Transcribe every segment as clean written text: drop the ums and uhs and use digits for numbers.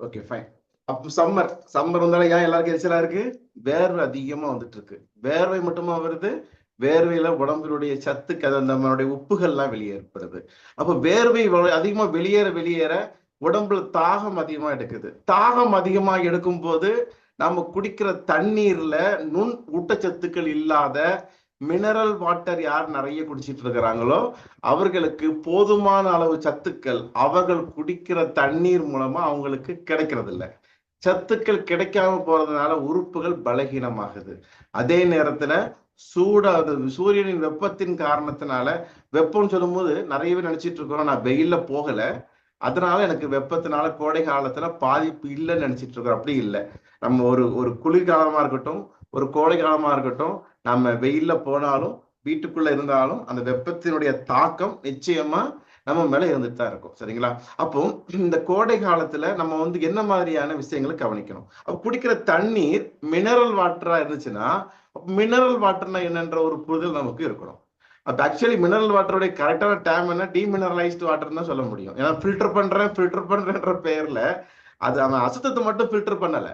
Okay fine. அப்போ summer summer வந்தாலும் ஏன் எல்லாருக்கும் எரிச்சலா இருக்கு? வேர்வை அதிகமா வந்துட்டு இருக்கு. வேர்வை மட்டுமா வருது? வேர்வையில உடம்பினுடைய சத்துக்கு அது நம்மளுடைய உப்புகள்லாம் வெளியேற்படுது. அப்ப வேர்வை அதிகமா வெளியேற வெளியேற உடம்புல தாகம் அதிகமா எடுக்குது. தாகம் அதிகமா எடுக்கும் போது நம்ம குடிக்கிற தண்ணீர்ல நுண் ஊட்டச்சத்துக்கள் இல்லாத மினரல் வாட்டர் யார் நிறைய குடிச்சிட்டு இருக்கிறாங்களோ அவர்களுக்கு போதுமான அளவு சத்துக்கள் அவர்கள் குடிக்கிற தண்ணீர் மூலமா அவங்களுக்கு கிடைக்கிறது இல்லை. சத்துக்கள் கிடைக்காம போறதுனால உறுப்புகள் பலகீனமாகுது. அதே நேரத்துல சூரியனின் வெப்பத்தின் காரணத்தினால, வெப்பம்னு சொல்லும் போது நிறைய பேர் நினைச்சிட்டு இருக்கிறோம் நான் வெயில்ல போகல, அதனால எனக்கு வெப்பத்தினால கோடை காலத்துல பாதிப்பு இல்லைன்னு நினைச்சிட்டு இருக்கோம். அப்படி இல்லை. நம்ம ஒரு ஒரு குளிர்காலமா இருக்கட்டும், ஒரு கோடை காலமா இருக்கட்டும், நம்ம வெயில்ல போனாலும் வீட்டுக்குள்ள இருந்தாலும் அந்த வெப்பத்தினுடைய தாக்கம் நிச்சயமா நம்ம மேல இருந்துட்டு தான் இருக்கும். சரிங்களா? அப்போ இந்த கோடை காலத்துல நம்ம என்ன மாதிரியான விஷயங்களை கவனிக்கணும்? அப்ப குடிக்கிற தண்ணீர் மினரல் வாட்டரா இருந்துச்சுன்னா, மினரல் வாட்டர்னா என்னன்ற ஒரு புரிதல் நமக்கு இருக்கணும். அப்ப ஆக்சுவலி மினரல் வாட்டருடைய கரெக்டான டேம் என்ன? டீமினரலைஸ்டு வாட்டர் தான் சொல்ல முடியும். ஏன்னா ஃபில்டர் பண்றேன்ற பெயர்ல அது அவன் அசுத்தத்தை மட்டும் ஃபில்டர் பண்ணல,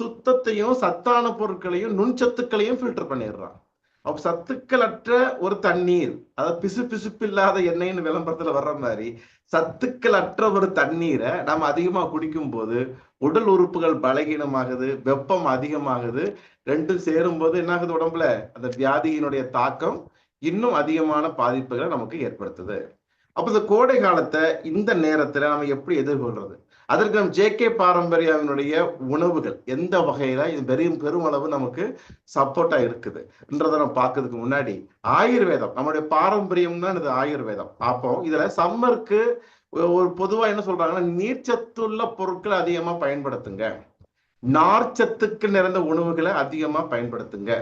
சுத்தத்தையும் சத்தான பொருட்களையும் நுண்சத்துக்களையும் ஃபில்டர் பண்ணிடுறான். அப்ப சத்துக்கள் அற்ற ஒரு தண்ணீர், அதாவது பிசு பிசுப்பு இல்லாத எண்ணெய்னு விளம்பரத்துல வர்ற மாதிரி சத்துக்கள் அற்ற ஒரு தண்ணீரை நம்ம அதிகமா குடிக்கும் போது உடல் உறுப்புகள் பலகீனமாகுது, வெப்பம் அதிகமாகுது. ரெண்டும் சேரும் போது என்ன ஆகுது? உடம்புல அந்த வியாதியினுடைய தாக்கம் இன்னும் அதிகமான பாதிப்புகளை நமக்கு ஏற்படுத்துது. அப்ப இந்த கோடை காலத்தை இந்த நேரத்துல நம்ம எப்படி எதிர்கொள்றது? அதற்கு நம்ம ஜே.கே. பாரம்பரியாவினுடைய உணவுகள் எந்த வகையில இது பெருமளவு நமக்கு சப்போர்ட்டா இருக்குதுன்றதை நம்ம பார்க்கறதுக்கு முன்னாடி ஆயுர்வேதம், நம்மளுடைய பாரம்பரியம் தான் இது ஆயுர்வேதம். அப்போ இதுல சம்மருக்கு ஒரு பொதுவா என்ன சொல்றாங்கன்னா, நீர்ச்சத்துள்ள பொருட்களை அதிகமா பயன்படுத்துங்க, நார்ச்சத்துக்கு நிறைந்த உணவுகளை அதிகமா பயன்படுத்துங்க,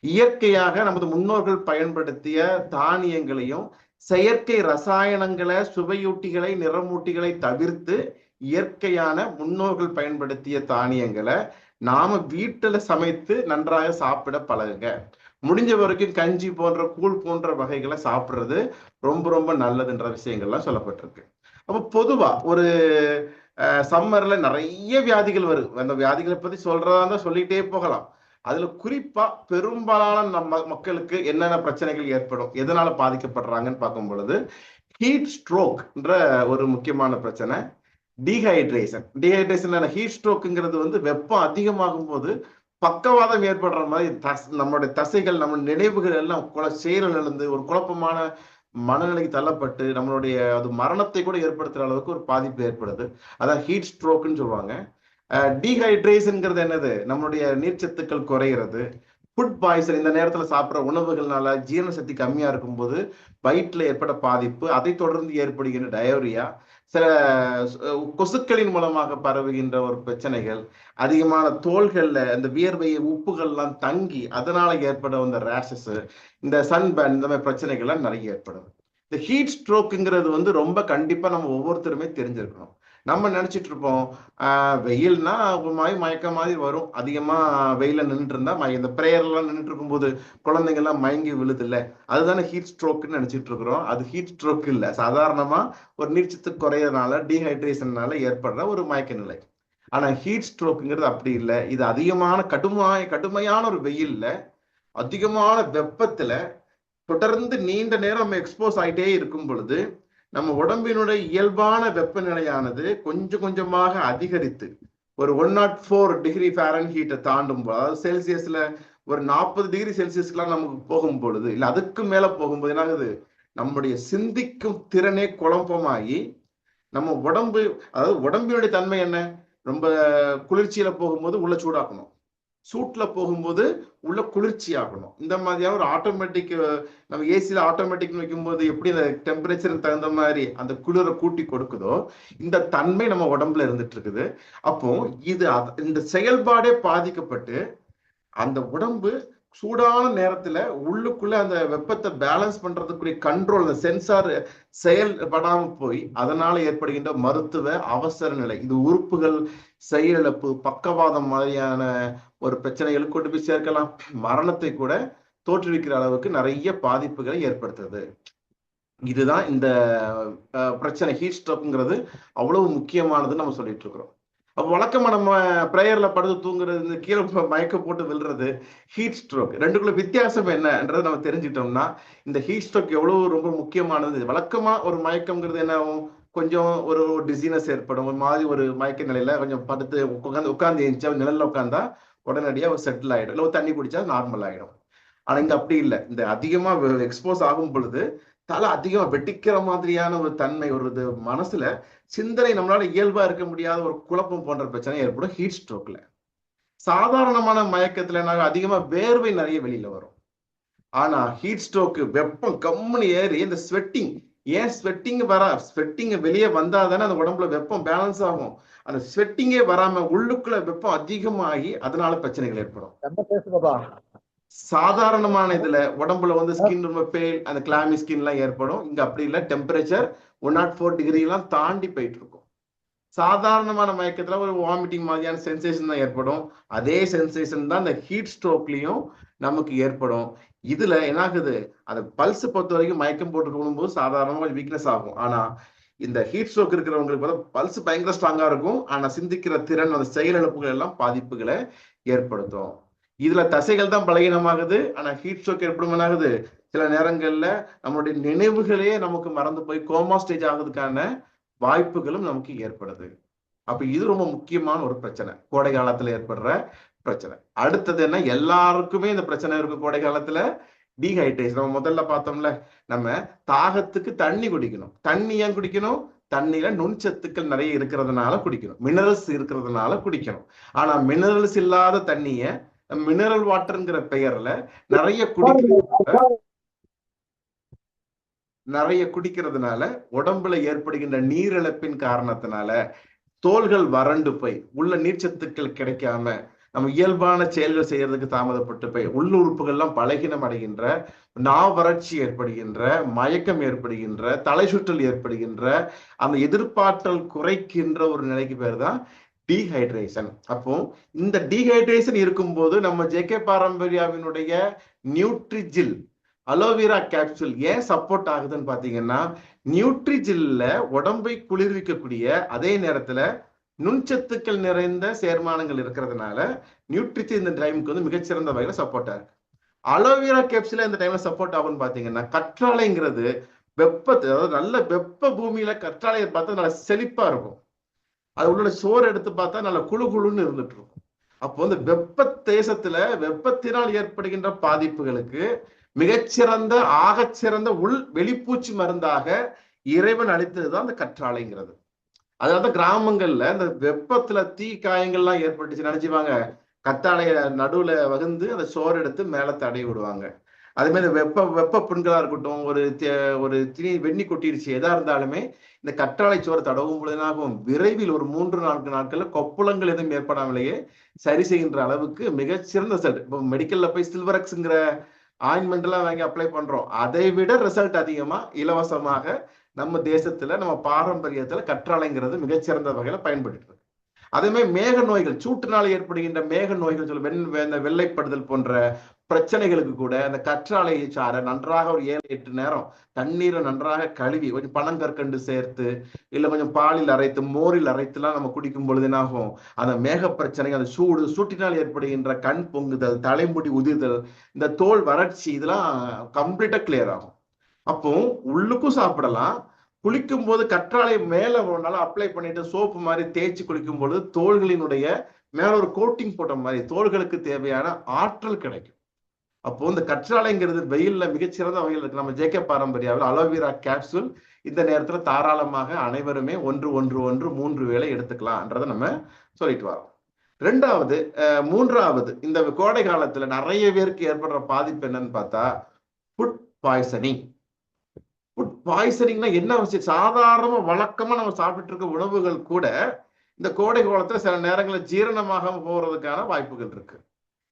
இயற்கையாக நமது முன்னோர்கள் பயன்படுத்திய தானியங்களையும் செயற்கை ரசாயனங்களை, சுவையூட்டிகளை, நிறமூட்டிகளை தவிர்த்து இயற்கையான முன்னோர்கள் பயன்படுத்திய தானியங்களை நாம வீட்டுல சமைத்து நன்றாக சாப்பிட பழகுங்க. முடிஞ்ச வரைக்கும் கஞ்சி போன்ற கூழ் போன்ற வகைகளை சாப்பிடுறது ரொம்ப ரொம்ப நல்லதுன்ற விஷயங்கள்லாம் சொல்லப்பட்டிருக்கு. அப்ப பொதுவா ஒரு சம்மர்ல நிறைய வியாதிகள் வரும். அந்த வியாதிகளை பத்தி சொல்றதா இருந்தா சொல்லிட்டே போகலாம். அதுல குறிப்பா பெரும்பாலான நம்ம மக்களுக்கு என்னென்ன பிரச்சனைகள் ஏற்படும், எதனால பாதிக்கப்படுறாங்கன்னு பார்க்கும் பொழுது ஹீட் ஸ்ட்ரோக்ன்ற ஒரு முக்கியமான பிரச்சனை, டீஹைட்ரேஷன். ஹீட் ஸ்ட்ரோக்குங்கிறது வெப்பம் அதிகமாகும் போது பக்கவாதம் ஏற்படுற மாதிரி நம்மளுடைய தசைகள், நம்ம நினைவுகள் எல்லாம் செயல் இழந்து ஒரு குழப்பமான மனநிலைக்கு தள்ளப்பட்டு நம்மளுடைய அது மரணத்தை கூட ஏற்படுத்துற அளவுக்கு ஒரு பாதிப்பு ஏற்படுது. அதான் ஹீட் ஸ்ட்ரோக்குன்னு சொல்லுவாங்க. டீஹைட்ரேஷன்ங்கிறது என்னது? நம்மளுடைய நீர்ச்சத்துக்கள் குறைகிறது. ஃபுட் பாய்சன், இந்த நேரத்துல சாப்பிட்ற உணவுகள்னால ஜீரண சக்தி கம்மியா இருக்கும்போது வயிற்றுல ஏற்பட பாதிப்பு, அதை தொடர்ந்து ஏற்படுகின்ற டயோரியா, சில கொசுக்களின் மூலமாக பரவுகின்ற ஒரு பிரச்சனைகள், அதிகமான தோள்கள்ல இந்த வியர்வை உப்புகள்லாம் தங்கி அதனால ஏற்பட இந்த ரேஷஸ், இந்த சன்பர்ன், இந்த மாதிரி பிரச்சனைகள்லாம் நிறைய ஏற்படும். இந்த ஹீட் ஸ்ட்ரோக்குங்கிறது ரொம்ப கண்டிப்பா நம்ம ஒவ்வொருத்தருமே தெரிஞ்சிருக்கணும். நம்ம நினைச்சிட்டு இருப்போம் வெயில்னா ஒரு மாதிரி மயக்க மாதிரி வரும், அதிகமா வெயில நின்றுட்டு இருந்தா இந்த பிரேயர் எல்லாம் நின்றுட்டு இருக்கும் போது குழந்தைங்க எல்லாம் மயங்கி விழுது இல்ல, அதுதானே ஹீட் ஸ்ட்ரோக்குன்னு நினைச்சிட்டு இருக்கிறோம். அது ஹீட் ஸ்ட்ரோக் இல்ல, சாதாரணமா ஒரு நீர்ச்சத்து குறையறதுனால டீஹைட்ரேஷன்னால ஏற்படுற ஒரு மயக்க நிலை. ஆனா ஹீட் ஸ்ட்ரோக்குங்கிறது அப்படி இல்லை. இது அதிகமான கடுமையான ஒரு வெயில்ல, அதிகமான வெப்பத்துல தொடர்ந்து நீண்ட நேரம் நம்ம எக்ஸ்போஸ் ஆகிட்டே இருக்கும் பொழுது நம்ம உடம்பினுடைய இயல்பான வெப்பநிலையானது கொஞ்சம் கொஞ்சமாக அதிகரித்து ஒரு 104 டிகிரி ஃபாரன்ஹீட்டை தாண்டும் போது, அதாவது செல்சியஸ்ல ஒரு 40 டிகிரி செல்சியஸ்க்குலாம் நமக்கு போகும் பொழுது, இல்லை அதுக்கு மேல போகும்போது என்ன ஆகுது? நம்முடைய சிந்திக்கும் திறனே குழப்பமாகி நம்ம உடம்பு, அதாவது உடம்பினுடைய தன்மை என்ன? ரொம்ப குளிர்ச்சியில போகும்போது உள்ள சூடாக்கணும், சூட்ல போகும்போது உள்ள குளிர்ச்சி ஆகணும். இந்த மாதிரியான ஒரு ஆட்டோமேட்டிக், நம்ம ஏசியில ஆட்டோமேட்டிக் வைக்கும்போது எப்படி அந்த டெம்பரேச்சருக்கு தகுந்த மாதிரி அந்த குளிரை கூட்டி கொடுக்குதோ, இந்த தன்மை நம்ம உடம்புல இருந்துட்டு இருக்குது. அப்போ இந்த செயல்பாடே பாதிக்கப்பட்டு அந்த உடம்பு சூடான நேரத்துல உள்ளுக்குள்ள அந்த வெப்பத்தை பேலன்ஸ் பண்றதுக்குரிய கண்ட்ரோல், அந்த சென்சார் செயல்படாம போய் அதனால ஏற்படுகின்ற மருத்துவ அவசர நிலை, இது உறுப்புகள் செயலிழப்பு, பக்கவாதம் மாதிரியான ஒரு பிரச்சனைகளுக்கு கொண்டு போய் சேர்க்கலாம். மரணத்தை கூட தோற்றுவிக்கிற அளவுக்கு நிறைய பாதிப்புகளை ஏற்படுத்துது. இதுதான் இந்த பிரச்சனை. ஹீட் ஸ்ட்ரோக்ங்கிறது அவ்வளவு முக்கியமானதுன்னு நம்ம சொல்லிட்டு இருக்கிறோம். அப்போ வழக்கமா நம்ம பிரேயர்ல படுத்து தூங்குறது, இந்த கீழே மயக்க போட்டு விழுறது, ஹீட் ஸ்ட்ரோக். ரெண்டுக்குள்ள வித்தியாசம் என்னன்றதை நம்ம தெரிஞ்சுட்டோம்னா இந்த ஹீட் ஸ்ட்ரோக் எவ்வளவு ரொம்ப முக்கியமானது. வழக்கமா ஒரு மயக்கம்ங்கிறது என்ன ஆகும், கொஞ்சம் ஒரு டிசீனஸ் ஏற்படும், ஒரு மாதிரி ஒரு மயக்க நிலையில கொஞ்சம் படுத்து உட்காந்து எழுந்தா நிழல்ல உட்காந்தா உடனடியா ஒரு செட்டில் ஆயிடும், இல்லை தண்ணி குடிச்சா நார்மல் ஆயிடும். ஆனா இங்க அப்படி இல்லை. இந்த அதிகமா எக்ஸ்போஸ் ஆகும் பொழுது தலை அதிகமா வெட்டிக்கிற மாதிரியான ஒரு தன்மை, ஒரு இது மனசுல சிந்தனை நம்மளால இயல்பா இருக்க முடியாத ஒரு குழப்பம் போன்ற பிரச்சனை ஏற்படும் ஹீட் ஸ்ட்ரோக்ல. சாதாரணமான மயக்கத்துல என்ன அதிகமா வேர்வை நிறைய வெளியில வரும். ஆனா ஹீட் ஸ்ட்ரோக்கு வெப்பம் கம்முன்னு ஏறி இந்த ஸ்வெட்டிங், ஏன் ஸ்வெட்டிங் ஸ்வெட்டிங் வெளியே வந்தாதானே அந்த உடம்புல வெப்பம் பேலன்ஸ் ஆகும். அந்த ஸ்வெட்டிங்கே வராம உள்ளுக்குள்ள வெப்பம் அதிகமாகி அதனால பிரச்சனைகள் ஏற்படும். சாதாரணமான இதுல உடம்புல வந்து ஸ்கின் ரொம்ப பேல், அந்த கிளாமி ஸ்கின் எல்லாம் ஏற்படும். இங்க அப்படி இல்லை, டெம்பரேச்சர் 104 டிகிரி எல்லாம் தாண்டி போயிட்டு இருக்கும். சாதாரணமான மயக்கத்துல ஒரு வாமிட்டிங் மாதிரியான சென்சேஷன் தான் ஏற்படும். அதே சென்சேஷன் தான் இந்த ஹீட் ஸ்ட்ரோக்லயும் நமக்கு ஏற்படும். இதுல என்ன ஆகுது, அந்த பல்ஸ் பொறுத்த வரைக்கும் மயக்கம் போட்டு போகும்போது சாதாரணமா வீக்னஸ் ஆகும். ஆனா இந்த ஹீட் ஸ்ட்ரோக் இருக்கிறவங்களுக்கு பார்த்தா பல்ஸ் பயங்கர ஸ்ட்ராங்கா இருக்கும். ஆனா சிந்திக்கிற திறன், அந்த செயலிழப்புகள் எல்லாம் பாதிப்புகளை ஏற்படுத்தும். இதுல தசைகள் தான் பலகீனமாகுது. ஆனா ஹீட் ஸ்ட்ரோக் ஏற்படும் ஆகுது, சில நேரங்கள்ல நம்மளுடைய நினைவுகளே நமக்கு மறந்து போய் கோமா ஸ்டேஜ் ஆகுறதுக்கான வாய்ப்புகளும் நமக்கு ஏற்படுது. அப்ப இது ரொம்ப முக்கியமான ஒரு பிரச்சனை, கோடை காலத்துல ஏற்படுற பிரச்சனை. அடுத்தது என்ன, எல்லாருக்குமே இந்த பிரச்சனை இருக்கு கோடை காலத்துல, டீஹைட்ரேஷன். நம்ம முதல்ல பார்த்தோம்ல, நம்ம தாகத்துக்கு தண்ணி குடிக்கணும். தண்ணி ஏன் குடிக்கணும், தண்ணியில நுண்சத்துக்கள் நிறைய இருக்கிறதுனால குடிக்கணும், மினரல்ஸ் இருக்கிறதுனால குடிக்கணும். ஆனா மினரல்ஸ் இல்லாத தண்ணிய மினரல் வாட்டர்ங்கிற பெயர்ல நிறைய குடிக்கிறதுனால உடம்புல ஏற்படுகின்ற நீரிழப்பின் காரணத்தினால தோள்கள் வறண்டு போய் உள்ள நீர்ச்சத்துக்கள் கிடைக்காம நம்ம இயல்பான செயல்கள் செய்யறதுக்கு தாமதப்பட்டு போய் உள்ளுறுப்புகள்லாம் பலகீனம் அடைகின்ற, நாவறட்சி ஏற்படுகின்ற, மயக்கம் ஏற்படுகின்ற, தலை சுற்றல் ஏற்படுகின்ற, அந்த எதிர்பார்த்தல் குறைக்கின்ற ஒரு நிலைக்கு பேர் தான் டீஹைட்ரேஷன். அப்போ இந்த டீஹைட்ரேஷன் இருக்கும்போது நம்ம ஜேகே பாரம்பரியாவினுடைய நியூட்ரிஜில் அலோவேரா கேப்சூல் ஏன் சப்போர்ட் ஆகுதுன்னு பாத்தீங்கன்னா, நியூட்ரிஜில்ல உடம்பை குளிர்விக்கக்கூடிய அதே நேரத்துல நுண்சத்துக்கள் நிறைந்த சேர்மானங்கள் இருக்கிறதுனால நியூட்ரிஜில் இந்த டைமுக்கு வந்து மிகச்சிறந்த வகையில சப்போர்ட் ஆகுது. அலோவேரா கேப்சூல இந்த டைம்ல சப்போர்ட் ஆகும்னு பாத்தீங்கன்னா, கற்றாழைங்கிறது வெப்பத்தை, அதாவது நல்ல வெப்ப பூமியில கற்றாழையை பார்த்தா நல்ல செழிப்பா இருக்கும். அது உள்ள சோறு எடுத்து பார்த்தா நல்ல குழு குழுன்னு இருந்துட்டு இருக்கும். அப்போ வந்து வெப்ப தேசத்துல வெப்பத்தினால் ஏற்படுகின்ற பாதிப்புகளுக்கு மிகச்சிறந்த ஆகச்சிறந்த வெளிப்பூச்சி மருந்தாக இறைவன் அளித்ததுதான் அந்த கற்றாழைங்கிறது. அதாவது கிராமங்கள்ல இந்த வெப்பத்துல தீ காயங்கள்லாம் ஏற்பட்டுச்சு நினைச்சுவாங்க, கத்தாழைய நடுவுல வகுந்து அந்த சோறு எடுத்து மேல தடவி விடுவாங்க. அதே மாதிரி வெப்ப பெண்களா இருக்கட்டும், ஒரு திணி வெண்ணி கொட்டிடுச்சு எதா இருந்தாலுமே இந்த கற்றாழை சோறு தடவும் பொழுதுனாகும் விரைவில் ஒரு 3-4 நாட்கள்ல கொப்புளங்கள் எதுவும் ஏற்படாமலேயே சரி செய்கின்ற அளவுக்கு மிகச்சிறந்த ரிசல்ட். இப்போ மெடிக்கல்ல போய் சில்வரக்ஸ்ங்கிற ஆயின்மெண்ட் எல்லாம் வாங்கி அப்ளை பண்றோம், அதை விட ரிசல்ட் அதிகமா இலவசமாக நம்ம தேசத்துல நம்ம பாரம்பரியத்துல கற்றாழைங்கிறது மிகச்சிறந்த வகையில பயன்பட்டு இருக்கு. அதே மாதிரி மேக நோய்கள், சூட்டுனால ஏற்படுகின்ற மேக நோய்கள், வெள்ளைப்படுதல் போன்ற பிரச்சனைகளுக்கு கூட அந்த கற்றாழை சாறை நன்றாக ஒரு 7-8 நேரம் தண்ணீரை நன்றாக கழுவி கொஞ்சம் பனங்கற்கண்டு சேர்த்து இல்ல கொஞ்சம் பாலில் அரைத்து மோரில் அரைத்துலாம் நம்ம குடிக்கும் பொழுது என்னாகும், அந்த மேக பிரச்சனை, அந்த சூட்டினால் ஏற்படுகின்ற கண் பொங்குதல், தலைமுடி உதிர்தல், இந்த தோல் வறட்சி, இதெல்லாம் கம்ப்ளீட்டா கிளியர் ஆகும். அப்போ உள்ளுக்கும் சாப்பிடலாம், குளிக்கும் போது கற்றாழை மேல ஒரு நாள் அப்ளை பண்ணிட்டு சோப்பு மாதிரி தேய்ச்சி குளிக்கும் பொழுது தோள்களினுடைய மேல ஒரு கோட்டிங் போட்ட மாதிரி தோள்களுக்கு தேவையான ஆற்றல் கிடைக்கும். அப்போ இந்த கற்றாழைங்கிறது வெயில்ல மிகச்சிறந்த வகையில் இருக்கு. நம்ம ஜேகே பாரம்பரியாவில் அலோவேரா கேப்சூல் இந்த நேரத்துல தாராளமாக அனைவருமே 1-1-1-3 வேளை எடுத்துக்கலாம்ன்றதை நம்ம சொல்லிட்டு வரோம். மூன்றாவது இந்த கோடை காலத்துல நிறைய பேருக்கு ஏற்படுற பாதிப்பு என்னன்னு பார்த்தா ஃபுட் பாய்சனிங். ஃபுட் பாய்சனிங்னா என்ன விஷயம், சாதாரண வழக்கமா நம்ம சாப்பிட்டு இருக்க உணவுகள் கூட இந்த கோடை காலத்துல சில நேரங்களில் ஜீரணமாக போறதுக்கான வாய்ப்புகள் இருக்கு.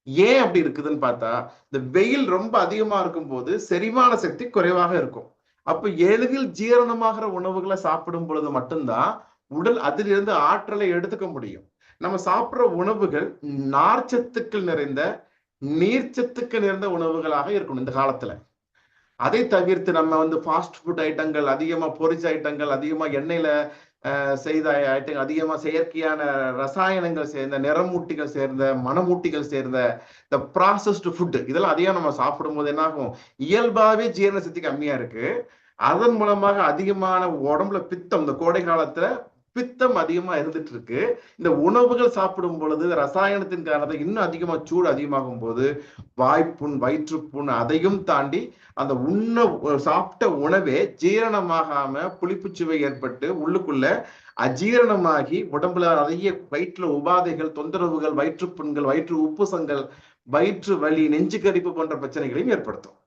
ஏன் அப்படி இருக்குதுன்னு பார்த்தா, இந்த வெயில் ரொம்ப அதிகமா இருக்கும் போது செரிமான சக்தி குறைவாக இருக்கும். அப்ப எளிதில் ஜீரணமாகிற உணவுகளை சாப்பிடும் பொழுது மட்டும்தான் உடல் அதிலிருந்து ஆற்றலை எடுத்துக்க முடியும். நம்ம சாப்பிடுற உணவுகள் நார்ச்சத்துக்கள் நிறைந்த, நீர்ச்சத்துக்கள் நிறைந்த உணவுகளாக இருக்கணும் இந்த காலத்துல. அதை தவிர்த்து நம்ம வந்து ஃபாஸ்ட் ஃபுட் ஐட்டங்கள், அதிகமா பொரிச்ச ஐட்டங்கள், அதிகமா எண்ணெயில செய்த ஐட்டங்கள், அதிகமா செயற்கையான ரசாயனங்கள் சேர்ந்த, நிறமூட்டிகள் சேர்ந்த, மணமூட்டிகள் சேர்ந்த இந்த ப்ராசஸ்டு ஃபுட் இதெல்லாம் அதிகம் நம்ம சாப்பிடும் போது என்ன ஆகும், இயல்பாவே ஜீரண சக்தி கம்மியா இருக்கு. அதன் மூலமாக அதிகமான உடம்புல பித்தம், இந்த கோடை காலத்துல பித்தம் அதிகமா இருந்துட்டு இருக்கு. இந்த உணவுகள் சாப்பிடும் பொழுது ரசாயனத்தின் காரணத்தை இன்னும் அதிகமா சூடு அதிகமாகும் போது வாய்ப்புண், வயிற்றுப்புண், அதையும் தாண்டி அந்த சாப்பிட்ட உணவே ஜீரணமாகாம புளிப்புச்சுவை ஏற்பட்டு உள்ளுக்குள்ள அஜீரணமாகி உடம்புல நிறைய வயிற்றுல உபாதைகள், தொந்தரவுகள், வயிற்றுப்புண்கள், வயிற்று உப்புசங்கள், வயிற்று வலி, நெஞ்சு கரிப்பு போன்ற பிரச்சனைகளையும் ஏற்படுத்தும்.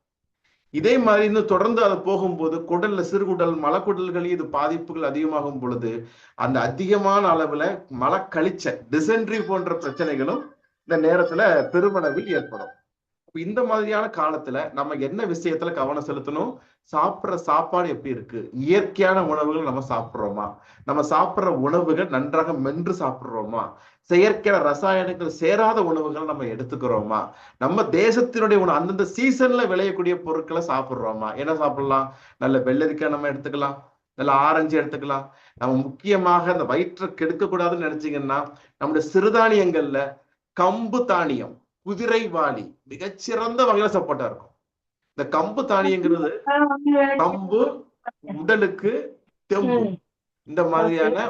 இதே மாதிரி இன்னும் தொடர்ந்து அது போகும்போது குடல்ல, சிறுகுடல், மலக்குடல்களில் இது பாதிப்புகள் அதிகமாகும் பொழுது அந்த அதிகமான அளவுல மலக்கழிச்ச டிசென்ட்ரி போன்ற பிரச்சனைகளும் இந்த நேரத்துல பெருமளவில் ஏற்படும். இந்த மாதிரியான காலத்துல நம்ம என்ன விஷயத்துல கவனம் செலுத்தணும், சாப்பிடுற சாப்பாடு எப்படி இருக்கு, இயற்கையான உணவுகள் நம்ம சாப்பிடுறோமா, நம்ம சாப்பிடுற உணவுகள் நன்றாக மென்று சாப்பிடுறோமா, செயற்கையான ரசாயனங்கள் சேராத உணவுகள் நம்ம எடுத்துக்கிறோமா, நம்ம தேசத்தினுடைய உணவு அந்தந்த சீசன்ல விளையக்கூடிய பொருட்களை சாப்பிடுறோமா. என்ன சாப்பிடலாம், நல்ல வெள்ளரிக்காய் நம்ம எடுத்துக்கலாம், நல்ல ஆரஞ்சு எடுத்துக்கலாம். நம்ம முக்கியமாக இந்த வயிற்றை கெடுக்க கூடாதுன்னு நினைச்சீங்கன்னா நம்முடைய சிறுதானியங்கள்ல கம்பு தானியம், குதிரைவாளி மிகச்சிறந்த வகையில சப்போர்ட்டா இருக்கும். இந்த கம்பு தானியங்கிறது கம்பு உடலுக்கு தெம்பு, இந்த மாதிரியான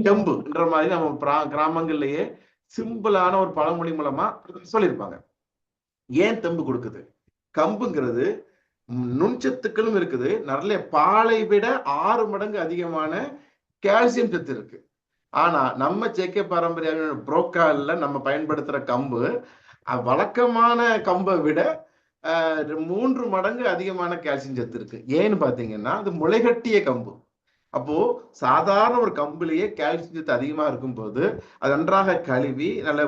தெம்புன்ற மாதிரி நம்ம கிராமங்கள்லயே சிம்பிளான ஒரு பழமொழி மூலமா சொல்லியிருப்பாங்க. ஏன் தெம்பு கொடுக்குது, கம்புங்கிறது நுண்சத்துக்களும் இருக்குது, நிறைய பாலை விட 6 மடங்கு அதிகமான கால்சியம் சத்து இருக்கு. ஆனா நம்ம ஜேகே பாரம்பரிய புரோக்கால்ல நம்ம பயன்படுத்துற கம்பு வழக்கமான கம்பை விட 3 மடங்கு அதிகமான கால்சியம் சத்து இருக்கு. ஏன்னு பாத்தீங்கன்னா அது முளைகட்டிய கம்பு. அப்போ சாதாரண ஒரு கம்புலயே கால்சியம் சத்து அதிகமா இருக்கும்போது அது நன்றாக கழுவி நல்ல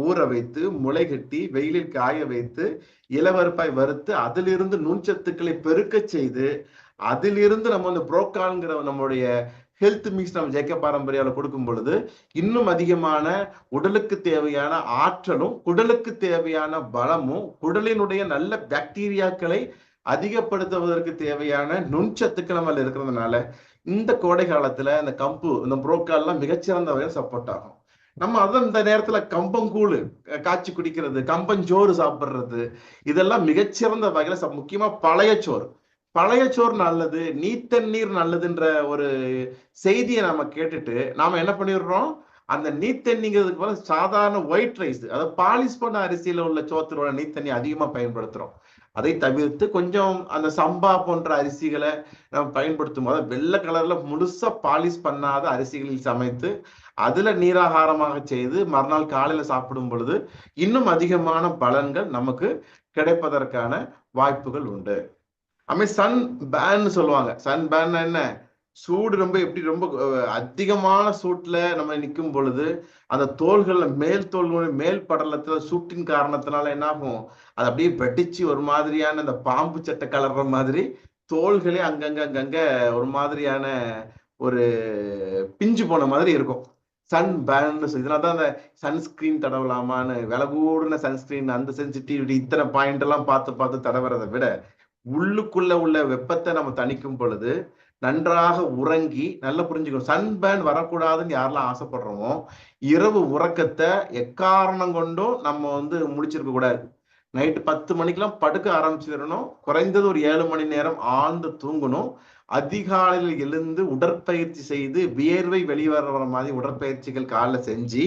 ஊற வைத்து முளைகட்டி வெயிலில் காய வைத்து இளவருப்பாய் வறுத்து அதிலிருந்து நுண்சத்துக்களை பெருக்க செய்து அதிலிருந்து நம்ம அந்த புரோக்கால்ங்கிற நம்மளுடைய ஹெல்த் மிக்ஸ் நம்ம ஜேகே பாரம்பரியாவில் கொடுக்கும் பொழுது இன்னும் அதிகமான உடலுக்கு தேவையான ஆற்றலும், குடலுக்கு தேவையான பலமும், குடலினுடைய நல்ல பாக்டீரியாக்களை அதிகப்படுத்துவதற்கு தேவையான நுண்சத்துக்கள் நம்ம இருக்கிறதுனால இந்த கோடை காலத்துல இந்த கம்பு, இந்த புரோக்கால்லாம் மிகச்சிறந்த வகையில் சப்போர்ட் ஆகும். நம்ம அதான் இந்த நேரத்துல கம்பங்கூழ் காய்ச்சி குடிக்கிறது, கம்பஞ்சோறு சாப்பிடுறது, இதெல்லாம் மிகச்சிறந்த வகையில முக்கியமா பழைய சோறு. பழைய சோறு நல்லது, நீத்தண்ணீர் நல்லதுன்ற ஒரு செய்தியை நாம கேட்டுட்டு நாம என்ன பண்ணிடுறோம், அந்த நீத்தண்ணிங்கிறதுக்கு போல சாதாரண ஒயிட் ரைஸ், அதாவது பாலிஷ் பண்ண அரிசியில உள்ள சோத்தரோட நீத்தண்ணி அதிகமா பயன்படுத்துறோம். அதை தவிர்த்து கொஞ்சம் அந்த சம்பா போன்ற அரிசிகளை நம்ம பயன்படுத்தும் போது வெள்ளை கலர்ல முழுசா பாலிஷ் பண்ணாத அரிசிகளில் சமைத்து அதுல நீராகாரமாக செய்து மறுநாள் காலையில சாப்பிடும் பொழுது இன்னும் அதிகமான பலன்கள் நமக்கு கிடைப்பதற்கான வாய்ப்புகள் உண்டு. சன் பேன் சொல்லுவாங்க. சன் பேன் என்ன, சூடு ரொம்ப எப்படி ரொம்ப அதிகமான சூட்ல நம்ம நிற்கும் பொழுது அந்த தோள்கள்ல மேல் படலத்துல சூட்டின் காரணத்தினால என்ன ஆகும், அது அப்படியே வெடிச்சு ஒரு மாதிரியான அந்த பாம்பு சட்டை கலர்ற மாதிரி தோள்களே அங்கங்க ஒரு மாதிரியான ஒரு பிஞ்சு போன மாதிரி இருக்கும். சன் பேன் இதனால்தான் அந்த சன்ஸ்கிரீன் தடவலாமான்னு விலை கூடின சன்ஸ்கிரீன் அந்த சென்சிட்டிவிட்டி இத்தனை பாயிண்ட் எல்லாம் பார்த்து தடவுறதை விட உள்ளுக்குள்ள உள்ள வெப்பத்தை நம்ம தணிக்கும் பொழுது நன்றாக உறங்கி நல்லா புரிஞ்சுக்கணும். சன்பேன் வரக்கூடாதுன்னு யாரெல்லாம் ஆசைப்படுறோமோ இரவு உறக்கத்தை எக்காரணம் கொண்டும் நம்ம முடிச்சிருக்க கூடாது. நைட்டு 10 மணிக்கெல்லாம் படுக்க ஆரம்பிச்சிடணும். குறைந்தது ஒரு 7 மணி நேரம் ஆழ்ந்து தூங்கணும். அதிகாலையில் எழுந்து உடற்பயிற்சி செய்து வியர்வை வெளிவர மாதிரி உடற்பயிற்சிகள் காலைல செஞ்சு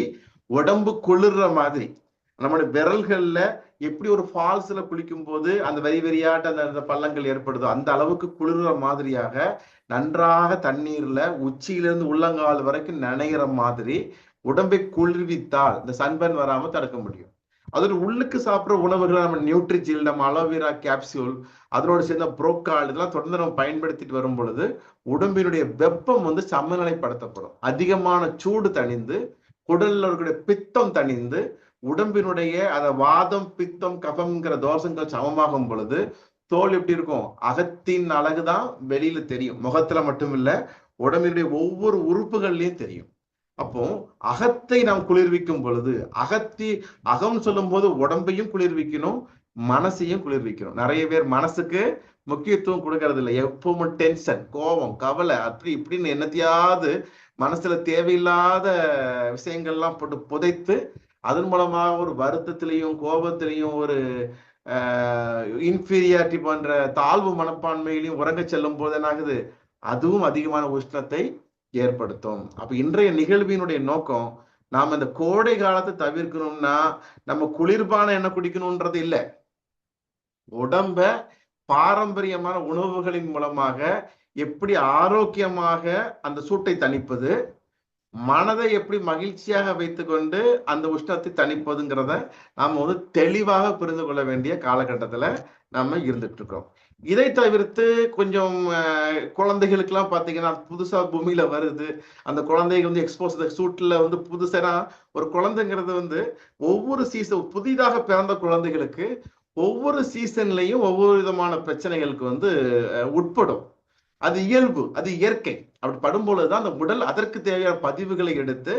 உடம்பு குளிர்ற மாதிரி நம்மளுடைய விரல்கள்ல எப்படி ஒரு ஃபால்ஸ்ல குளிக்கும் போது அந்த வெறியாட்ட அந்த பள்ளங்கள் ஏற்படுதோ அந்த அளவுக்கு குளிர்ற மாதிரியாக நன்றாக தண்ணீர்ல உச்சியிலிருந்து உள்ளங்கால் வரைக்கும் நனைகிற மாதிரி உடம்பை குளிர்வித்தால் இந்த சன்பர்ன் வராம தடுக்க முடியும். அதோட உள்ளுக்கு சாப்பிட்ற உணவுகளை நம்ம நியூட்ரிஜில், நம்ம அலோவேரா கேப்சியூல், அதனோட சேர்ந்த புரோக்கால் இதெல்லாம் தொடர்ந்து நம்ம பயன்படுத்திட்டு வரும் பொழுது உடம்பினுடைய வெப்பம் சமநிலைப்படுத்தப்படும். அதிகமான சூடு தணிந்து குடல்ல இருக்கக்கூடிய பித்தம் தணிந்து உடம்பினுடைய அந்த வாதம், பித்தம், கபம்ங்கிற தோஷங்கள் சமமாகும் பொழுது தோல் எப்படி இருக்கும், அகத்தின் அழகுதான் வெளியில தெரியும், முகத்துல மட்டும் இல்ல உடம்பினுடைய ஒவ்வொரு உறுப்புகள்லயும் தெரியும். அப்போ அகத்தை நாம் குளிர்விக்கும் பொழுது அகம் சொல்லும் போது உடம்பையும் குளிர்விக்கணும், மனசையும் குளிர்விக்கணும். நிறைய பேர் மனசுக்கு முக்கியத்துவம் கொடுக்கறது இல்லை. எப்பவும் டென்ஷன், கோபம், கவலை, அப்படி இப்படின்னு என்னத்தையாவது மனசுல தேவையில்லாத விஷயங்கள்லாம் போட்டு புதைத்து அதன் மூலமாக ஒரு வருத்தத்திலையும் கோபத்திலையும் ஒரு இன்ஃபீரியாரிட்டி போன்ற தாழ்வு மனப்பான்மையிலையும் உறங்க செல்லும் போது என்ன ஆகுது, அதுவும் அதிகமான உஷ்ணத்தை ஏற்படுத்தும். அப்ப இன்றைய நிகழ்வினுடைய நோக்கம், நாம இந்த கோடை காலத்தை தவிர்க்கணும்னா நம்ம குளிர்பானம் என்ன குடிக்கணும்ன்றது இல்லை, உடம்ப பாரம்பரியமான உணவுகளின் மூலமாக எப்படி ஆரோக்கியமாக அந்த சூட்டை தணிப்பது, மனதை எப்படி மகிழ்ச்சியாக வைத்துக்கொண்டு அந்த உஷ்ணத்தை தணிப்பதுங்கிறத நாம தெளிவாக புரிந்து கொள்ள வேண்டிய காலகட்டத்துல நாம இருந்துட்டு இருக்கோம். இதை தவிர்த்து கொஞ்சம் குழந்தைகளுக்கெல்லாம் பாத்தீங்கன்னா புதுசா பூமியில வருது, அந்த குழந்தைகள் எக்ஸ்போஸ் சூட்ல புதுசா ஒரு குழந்தைங்கிறது ஒவ்வொரு சீசன் புதிதாக பிறந்த குழந்தைகளுக்கு ஒவ்வொரு சீசன்லையும் ஒவ்வொரு விதமான பிரச்சனைகளுக்கு உட்படும். அது இயல்பு, அது இயற்கை. அப்படி படும்பொழுதுதான் அந்த உடல் அதற்கு தேவையான பதிவுகளை எடுத்து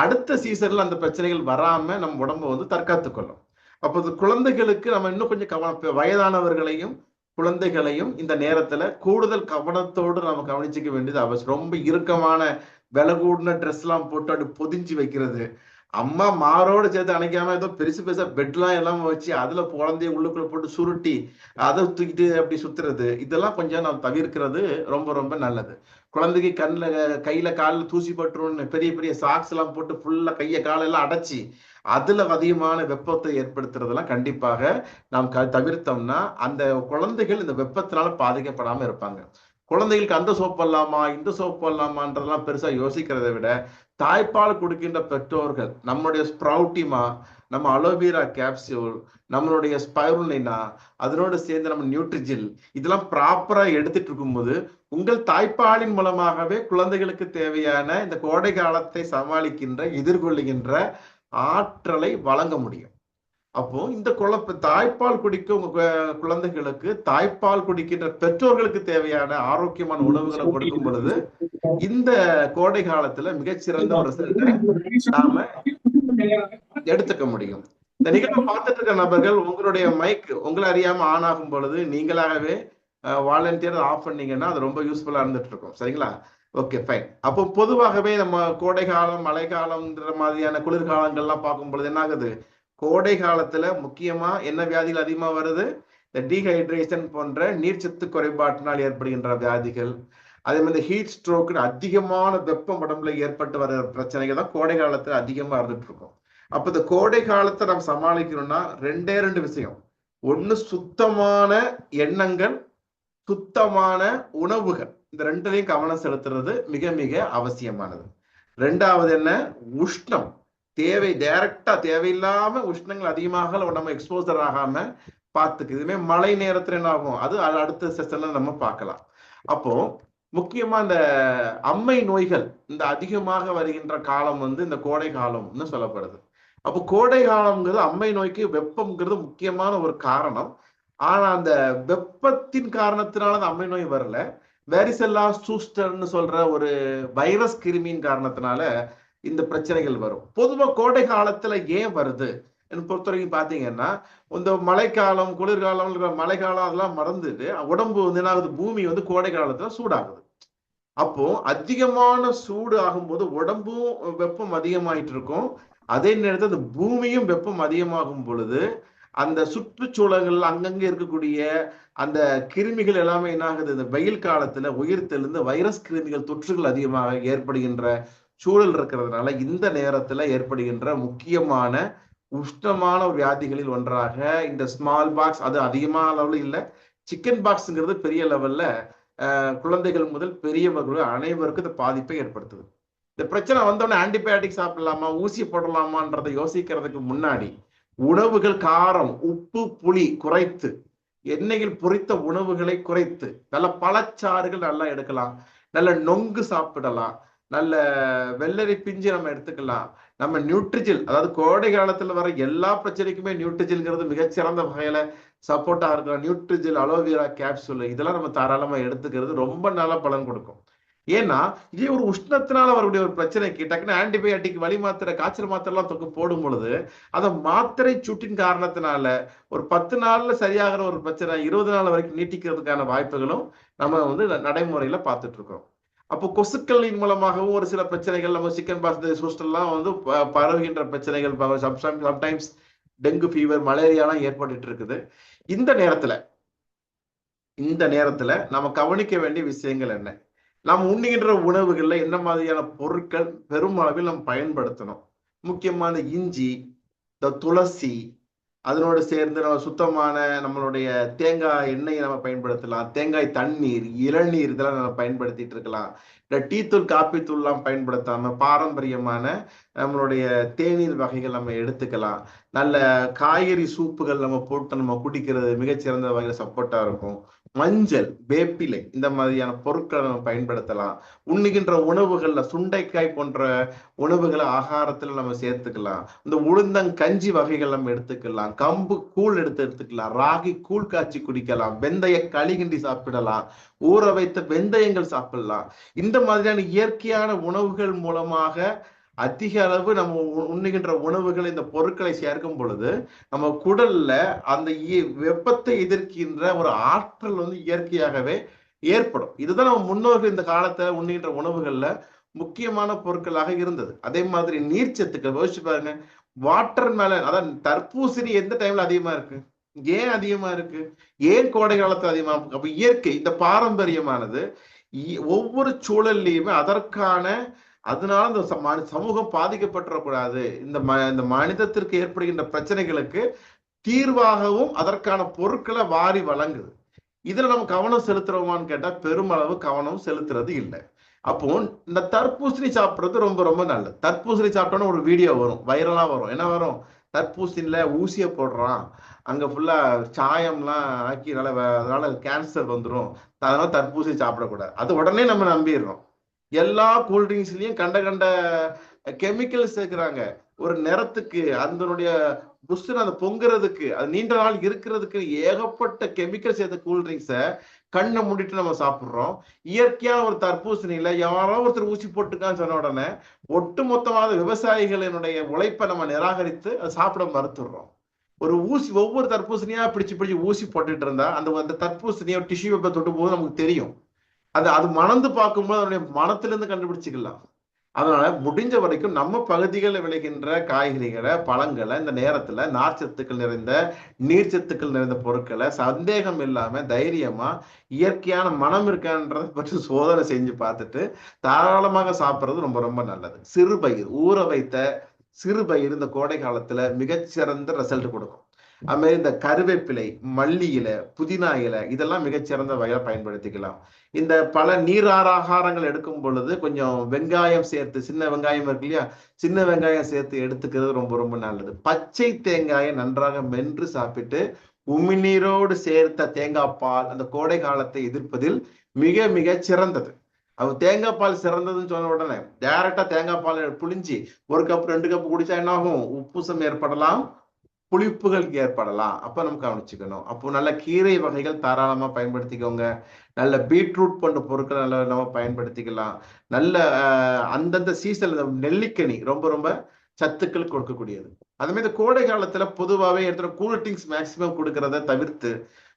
அடுத்த சீசன்ல அந்த பிரச்சனைகள் வராம நம்ம உடம்ப தற்காத்து கொள்ளும். அப்போ குழந்தைகளுக்கு நம்ம இன்னும் கொஞ்சம் கவனம், வயதானவர்களையும் குழந்தைகளையும் இந்த நேரத்துல கூடுதல் கவனத்தோடு நம்ம கவனிச்சுக்க வேண்டியது அவசியம். ரொம்ப இறுக்கமான விலை கூடின ட்ரெஸ் எல்லாம் போட்டு அப்படி பொதிஞ்சு வைக்கிறது, அம்மா மாரோடு சேர்த்து அணைக்காம ஏதோ பெருசு பெருசா பெட்லாம் எல்லாம் வச்சு அதுல குழந்தைய உள்ளுக்குள்ள போட்டு சுருட்டி அதை தூக்கிட்டு அப்படி சுத்துறது, இதெல்லாம் கொஞ்சம் நம்ம தவிர்க்கிறது ரொம்ப ரொம்ப நல்லது. குழந்தைக்கு கையில காலில் தூசி பட்டுருன்னு பெரிய பெரிய சாக்ஸ் எல்லாம் போட்டு ஃபுல்லா கையை காலெல்லாம் அடைச்சி அதுல அதிகமான வெப்பத்தை ஏற்படுத்துறதெல்லாம் கண்டிப்பாக நாம் தவிர்த்தோம்னா அந்த குழந்தைகள் இந்த வெப்பத்தினால பாதிக்கப்படாம இருப்பாங்க. குழந்தைகளுக்கு அந்த சோப்பு இல்லாமா இந்த சோப்பு இல்லாமான்றதெல்லாம் பெருசா யோசிக்கிறதை விட தாய்ப்பால் கொடுக்கின்ற பெற்றோர்கள் நம்மளுடைய ஸ்ப்ரவுட்டிமா, நம்ம அலோவேரா கேப்சியூல், நம்மளுடைய ஸ்பைருலினா, அதனோடு சேர்ந்து நம்ம நியூட்ரிஜில் இதெல்லாம் ப்ராப்பரா எடுத்துட்டு இருக்கும்போது உங்கள் தாய்ப்பாலின் மூலமாகவே குழந்தைகளுக்கு தேவையான இந்த கோடை காலத்தை சமாளிக்கின்ற எதிர்கொள்ளுகின்ற ஆற்றலை வழங்க முடியும். அப்போ இந்த தாய்ப்பால் குடிக்கும் குழந்தைகளுக்கு தாய்ப்பால் குடிக்கின்ற பெற்றோர்களுக்கு தேவையான ஆரோக்கியமான உணவுகளை கொடுக்கும் பொழுது இந்த கோடை காலத்துல மிகச்சிறந்த ஒரு ரிசல்ட்டை நாம எடுத்துக்க முடியும். இந்த நிகழ்வை பார்த்துட்டு இருக்க நபர்கள் உங்களுடைய மைக் உங்களை அறியாம ஆன் ஆகும் பொழுது நீங்களாகவே வாலண்டியர் ஆஃப் பண்ணீங்கன்னா அது ரொம்ப யூஸ்ஃபுல்லா இருந்துட்டு இருக்கும். சரிங்களா? Okay, fine. அப்போ பொதுவாகவே நம்ம கோடை காலம், மழை காலம்ன்ற மாதிரியான குளிர்காலங்கள்லாம் பார்க்கும் பொழுது என்ன ஆகுது, கோடை காலத்துல முக்கியமா என்ன வியாதிகள் அதிகமா வருது, இந்த டீஹைட்ரேஷன் போன்ற நீர்ச்சத்து குறைபாட்டினால் ஏற்படுகின்ற வியாதிகள், அதே மாதிரி ஹீட் ஸ்ட்ரோக், அதிகமான வெப்பம் உடம்புல ஏற்பட்டு வர பிரச்சனைகள் தான் கோடை காலத்துல அதிகமா இருந்துட்டு இருக்கும். அப்ப இந்த கோடை காலத்தை நம்ம சமாளிக்கணும்னா ரெண்டு விஷயம். ஒண்ணு சுத்தமான எண்ணங்கள், சுத்தமான உணவுகள், இந்த ரெண்டுலையும் கவனம் செலுத்துறது மிக மிக அவசியமானது. ரெண்டாவது என்ன, உஷ்ணம் டைரக்டா தேவையில்லாம உஷ்ணங்கள் அதிகமாக நம்ம எக்ஸ்போசர் ஆகாம பார்த்துக்கு. இதுமே மழை நேரத்துல என்ன ஆகும், அது அடுத்த செஷன்ல நம்ம பார்க்கலாம். அப்போ முக்கியமா இந்த அம்மை நோய்கள் இந்த அதிகமாக வருகின்ற காலம் இந்த கோடை காலம்னு சொல்லப்படுது. அப்போ கோடை காலம்ங்கிறது அம்மை நோய்க்கு வெப்பம்ங்கிறது முக்கியமான ஒரு காரணம். ஆனா அந்த வெப்பத்தின் காரணத்தினால அந்த அம்மை நோய் வரல, வேரிசெல்லா சூஸ்டர்னு சொல்ற ஒரு வைரஸ் கிருமியின் காரணத்தினால இந்த பிரச்சனைகள் வரும். பொதுவா கோடை காலத்துல ஏன் வருது பொறுத்தவரைக்கும் பாத்தீங்கன்னா, இந்த மழைக்காலம், குளிர்காலம், மழைக்காலம் அதெல்லாம் மறந்துட்டு உடம்பு என்ன ஆகுது, பூமி கோடை காலத்துல சூடாகுது. அப்போ அதிகமான சூடு ஆகும்போது உடம்பும் வெப்பம் அதிகமாயிட்டு இருக்கும். அதே நேரத்தில் அந்த பூமியும் வெப்பம் அதிகமாகும் பொழுது அந்த சுற்றுச்சூழல்கள் அங்கங்க இருக்கக்கூடிய அந்த கிருமிகள் எல்லாமே என்ன ஆகுது, இந்த வெயில் காலத்துல உயிர்த்தெழுந்து வைரஸ் கிருமிகள் தொற்றுகள் அதிகமாக ஏற்படுகின்ற சூழல் இருக்கிறதுனால இந்த நேரத்துல ஏற்படுகின்ற முக்கியமான உஷ்ணமான வியாதிகளில் ஒன்றாக இந்த ஸ்மால் பாக்ஸ், அது அதிகமான அளவுல இல்லை, சிக்கன் பாக்ஸ்ங்கிறது பெரிய லெவல்ல குழந்தைகள் முதல் பெரியவர்கள் அனைவருக்கும் இந்த பாதிப்பை ஏற்படுத்துது. இந்த பிரச்சனை வந்தோடனே ஆன்டிபயோட்டிக் சாப்பிடலாமா, ஊசி போடலாமான்றதை யோசிக்கிறதுக்கு முன்னாடி உணவுகள் காரம், உப்பு, புளி குறைத்து, எண்ணெயில் பொரித்த உணவுகளை குறைத்து, நல்ல பழச்சாறுகள் நல்லா எடுக்கலாம், நல்ல நொங்கு சாப்பிடலாம், நல்ல வெள்ளரி பிஞ்சு நம்ம எடுத்துக்கலாம். நம்ம நியூட்ரிஜில், அதாவது கோடை காலத்துல வர எல்லா பிரச்சனைக்குமே நியூட்ரிஜில்ங்கிறது மிகச்சிறந்த வகையில சப்போர்ட்டா இருக்கலாம். நியூட்ரிஜில், அலோவேரா கேப்சூல் இதெல்லாம் நம்ம தாராளமா எடுத்துக்கிறது ரொம்ப நல்ல பலன் கொடுக்கும். ஏன்னா இதே ஒரு உஷ்ணத்தினால வரக்கூடிய ஒரு பிரச்சனைக்கு டக்குன்னு ஆன்டிபயோட்டிக் வலி மாத்திரை காய்ச்சல் மாத்திரை எல்லாம் தொக்கு போடும் பொழுது அந்த மாத்திரை சூட்டின் காரணத்தினால ஒரு 10 நாள்ல சரியாகிற ஒரு பிரச்சனை 20 நாள் வரைக்கும் நீட்டிக்கிறதுக்கான வாய்ப்புகளும் நம்ம வந்து நடைமுறையில பார்த்துட்டு இருக்கோம். அப்போ கொசுக்களின் மூலமாகவும் ஒரு சில பிரச்சனைகள் நம்ம சிக்கன் பாக்ஸ் எல்லாம் வந்து பரவுகின்ற பிரச்சனைகள் சம்டைம்ஸ் டெங்கு ஃபீவர் மலேரியாலாம் ஏற்பட்டு இருக்குது. இந்த நேரத்துல நம்ம கவனிக்க வேண்டிய விஷயங்கள் என்ன? நாம் உண்ணுகின்ற உணவுகள்ல என்ன மாதிரியான பொருட்கள் பெருமளவில் நம்ம பயன்படுத்தணும்? முக்கியமான இஞ்சி, இந்த துளசி, அதனோடு சேர்ந்து நம்ம சுத்தமான நம்மளுடைய தேங்காய் எண்ணெயை நம்ம பயன்படுத்தலாம், தேங்காய் தண்ணீர், இளநீர் இதெல்லாம் நம்ம பயன்படுத்திட்டு இருக்கலாம். இந்த டீ தூள் காப்பி தூள்லாம் பயன்படுத்தாம பாரம்பரியமான நம்மளுடைய தேநீர் வகைகள் நம்ம எடுத்துக்கலாம். நல்ல காய்கறி சூப்புகள் நம்ம போட்டு நம்ம குடிக்கிறது மிகச்சிறந்த வகையில் சப்போர்ட்டா இருக்கும். மஞ்சள், வேப்பிலை இந்த மாதிரியான பொருட்களை நம்ம பயன்படுத்தலாம். உண்ணுகின்ற உணவுகள்ல சுண்டைக்காய் போன்ற உணவுகளை ஆகாரத்துல நம்ம சேர்த்துக்கலாம். இந்த உளுந்தங்கஞ்சி வகைகள் நம்ம எடுத்துக்கலாம், கம்பு கூழ் எடுத்துக்கலாம், ராகி கூழ் காய்ச்சி குடிக்கலாம், வெந்தய களி கிண்டி சாப்பிடலாம், ஊற வைத்த வெந்தயங்கள் சாப்பிடலாம். இந்த மாதிரியான இயற்கையான உணவுகள் மூலமாக அதிக அளவு நம்ம உண்ணுகின்ற உணவுகள் இந்த பொருட்களை சேர்க்கும் பொழுது நம்ம குடல்ல அந்த வெப்பத்தை எதிர்க்கின்ற ஒரு ஆற்றல் வந்து இயற்கையாகவே ஏற்படும். இதுதான் நம்ம முன்னோர்கள் இந்த காலத்துல உண்ணுகின்ற உணவுகள்ல முக்கியமான பொருட்களாக இருந்தது. அதே மாதிரி நீர்ச்சத்துக்கள் யோசிச்சு பாருங்க. வாட்டர் மேலன், அதான் தர்பூசணி எந்த டைம்ல அதிகமா இருக்கு? ஏன் அதிகமா இருக்கு? ஏன் கோடை காலத்துல அதிகமா? அப்ப இயற்கை இந்த பாரம்பரியமானது ஒவ்வொரு சூழல்லையுமே அதற்கான, அதனால இந்த சமூகம் பாதிக்கப்பட்டுறக்கூடாது, இந்த மனிதத்திற்கு ஏற்படுகின்ற பிரச்சனைகளுக்கு தீர்வாகவும் அதற்கான பொருட்களை வாரி வழங்குது. இதுல நம்ம கவனம் செலுத்துறோமான்னு கேட்டா பெருமளவு கவனம் செலுத்துறது இல்லை. அப்போ இந்த தர்பூசணி சாப்பிட்றது ரொம்ப ரொம்ப நல்லது. தர்பூசணி சாப்பிட்டோன்னு ஒரு வீடியோ வரும், வைரலா வரும். என்ன வரும்? தர்பூசணியில ஊசியை போடுறான், அங்க ஃபுல்லா சாயம்லாம் ஆக்கி அதனால கேன்சர் வந்துடும், அதனால தர்பூசணி சாப்பிடக்கூடாது. அது உடனே நம்ம நம்பிடுறோம். எல்லா கூல்ட்ரிங்க்ஸ்லயும் கண்ட கண்ட கெமிக்கல் சேர்க்கிறாங்க. ஒரு நிறத்துக்கு அதனுடைய புஷ்னு அதை பொங்குறதுக்கு, அது நீண்ட நாள் இருக்கிறதுக்கு ஏகப்பட்ட கெமிக்கல் சேர்த்த கூல்ட்ரிங்க்ஸை கண்ணை மூடிட்டு நம்ம சாப்பிடுறோம். இயற்கையான ஒரு தர்பூசணியில யாரோ ஒருத்தர் ஊசி போட்டுக்கான்னு சொன்ன உடனே ஒட்டுமொத்தமான விவசாயிகளினுடைய உழைப்பை நம்ம நிராகரித்து அதை சாப்பிட மறுத்துடுறோம். ஒரு ஊசி, ஒவ்வொரு தர்பூசணியா பிடிச்சு ஊசி போட்டுட்டு இருந்தா அந்த தர்பூசணியை டிஷ்யூ பேப்பர் தொட்டு போது நமக்கு தெரியும். அது மணந்து பார்க்கும்போது அதனுடைய மனத்திலிருந்து கண்டுபிடிச்சுக்கலாம். அதனால முடிஞ்ச வரைக்கும் நம்ம பகுதிகளில் விளைகின்ற காய்கறிகளை, பழங்களை இந்த நேரத்துல நார்ச்சத்துக்கள் நிறைந்த, நீர்ச்சத்துக்கள் நிறைந்த பொருட்களை சந்தேகம் இல்லாம தைரியமா இயற்கையான மனம் இருக்கான்றதை பற்றி சோதனை செஞ்சு பார்த்துட்டு தாராளமாக சாப்பிட்றது ரொம்ப ரொம்ப நல்லது. சிறுபயிர், ஊற வைத்த சிறுபயிர் இந்த கோடை காலத்துல மிகச்சிறந்த ரிசல்ட் கொடுக்கும். அது மாதிரி இந்த கருவேப்பிலை, மல்லி இலை, புதினா இலை இதெல்லாம் மிகச்சிறந்த வகையில பயன்படுத்திக்கலாம். இந்த பல நீராற ஆகாரங்கள் எடுக்கும் பொழுது கொஞ்சம் வெங்காயம் சேர்த்து, சின்ன வெங்காயம் இருக்கு இல்லையா, சின்ன வெங்காயம் சேர்த்து எடுத்துக்கிறது ரொம்ப ரொம்ப நல்லது. பச்சை தேங்காயை நன்றாக மென்று சாப்பிட்டு உமிழ்நீரோடு சேர்த்த தேங்காய் பால் அந்த கோடை காலத்தை எதிர்ப்பதில் மிக மிக சிறந்தது. அவங்க தேங்காய் பால் சிறந்ததுன்னு சொன்ன உடனே டைரக்டா தேங்காய் பால் புளிஞ்சி 1 கப் 2 கப் குடிச்சா என்ன ஆகும்? உப்புசம் ஏற்படலாம், புளிப்புகள் ஏற்படலாம். அப்ப நம்ம கவனிச்சுக்கணும். அப்போ நல்ல கீரை வகைகள் தாராளமா பயன்படுத்திக்கோங்க. நல்ல பீட்ரூட் போன்ற பொருட்கள் நல்ல நம்ம பயன்படுத்திக்கலாம். நல்ல அந்தந்த சீசன் நெல்லிக்கனி ரொம்ப ரொம்ப சத்துக்கள் கொடுக்கக்கூடியது. அதே மாதிரி கோடை காலத்துல பொதுவாகவே எடுத்துகிற கூல் ட்ரிங்க்ஸ் மேக்சிமம் கொடுக்கறத தவிர்த்து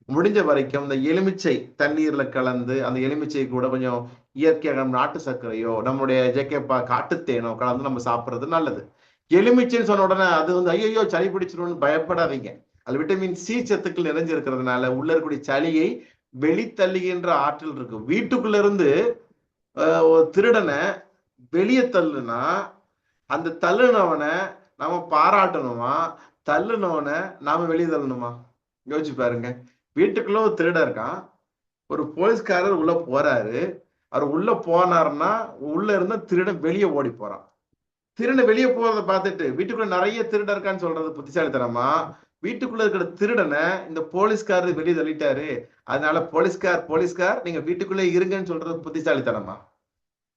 முடிஞ்ச வரைக்கும் இந்த எலுமிச்சை தண்ணீர்ல கலந்து, அந்த எலுமிச்சை கூட கொஞ்சம் இயற்கையாக நாட்டு சர்க்கரையோ நம்முடைய ஜேகேப்பா காட்டுத்தேனோ கலந்து நம்ம சாப்பிட்றது நல்லது. எலுமிச்சைன்னு சொன்ன உடனே அது வந்து ஐயோ சளி பிடிச்சிரும்னு பயப்படாதீங்க. அது விட்டமின் சி சத்துக்கள் நிறைஞ்சிருக்கிறதுனால உள்ள இருக்கக்கூடிய சளியை வெளித்தள்ளுகின்ற ஆற்றல் இருக்கு. வீட்டுக்குள்ள இருந்து ஒரு திருடனை வெளியே தள்ளுனா அந்த தள்ளுனவனை நாம பாராட்டணுமா, தள்ளுனவனை நாம வெளியே தள்ளணுமா? யோசிச்சு பாருங்க. வீட்டுக்குள்ள ஒரு திருடன் இருக்கான், ஒரு போலீஸ்காரர் உள்ள போறாரு. அவர் உள்ள போனாருன்னா உள்ள இருந்த திருடன் வெளியே ஓடி போறான். திருடன் வெளியே போறதை பார்த்துட்டு வீட்டுக்குள்ள நிறைய திருடன் இருக்கான்னு சொல்றது புத்திசாலித்தனமா? வீட்டுக்குள்ள இருக்கிற திருடனை இந்த போலீஸ்காரர் வெளியே தள்ளிட்டாரு, அதனால போலீஸ்கார் நீங்க வீட்டுக்குள்ளே இருங்கன்னு சொல்றது புத்திசாலித்தனமா?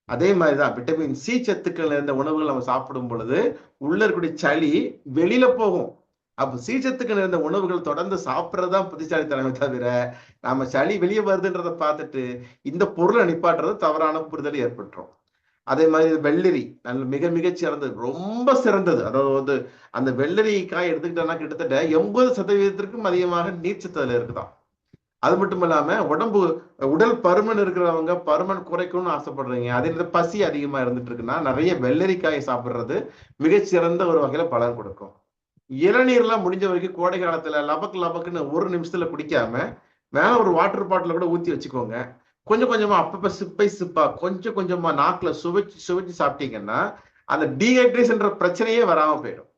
அதே மாதிரிதான் விட்டமின் சி சத்துக்கள் இருந்த உணவுகள் நம்ம சாப்பிடும் பொழுது உள்ள இருக்கக்கூடிய சளி வெளியில போகும். அப்ப சீச்சத்துக்கு நிறைந்த உணவுகள் தொடர்ந்து சாப்பிட்றதுதான் புத்திசாலித்தனமே தவிர நாம சளி வெளியே வருதுன்றதை பார்த்துட்டு இந்த பொருளை நிப்பாட்டுறது தவறான புரிதல் ஏற்பட்டுரும். அதே மாதிரி வெள்ளரி நல்ல மிக மிக சிறந்தது, ரொம்ப சிறந்தது. அதாவது அந்த வெள்ளரி காய் எடுத்துக்கிட்டோம்னா கிட்டத்தட்ட 80% அதிகமாக நீர்ச்சத்து அதுல இருக்குதான். அது மட்டும் இல்லாம உடல் பருமன் இருக்கிறவங்க பருமன் குறைக்கணும்னு ஆசைப்படுறீங்க, அதே நேரத்துல பசி அதிகமா இருந்துட்டு இருக்குன்னா நிறைய வெள்ளரிக்காயை சாப்பிடுறது மிகச்சிறந்த ஒரு வகையில பலன் கொடுக்கும். இளநீர்லாம் முடிஞ்ச வரைக்கும் கோடை காலத்துல லபக்கு லபக்குன்னு ஒரு நிமிஷத்துல குடிக்காம மேல ஒரு வாட்டர் பாட்டில கூட ஊத்தி வச்சுக்கோங்க. கொஞ்சம் கொஞ்சமா அப்பப்ப சிப்பா கொஞ்சம் கொஞ்சமா நாக்குல சுவைச்சு சுவைச்சு சாப்பிட்டீங்கன்னா அந்த டீஹைட்ரேஷன்ற பிரச்சனையே வராம போயிடும்.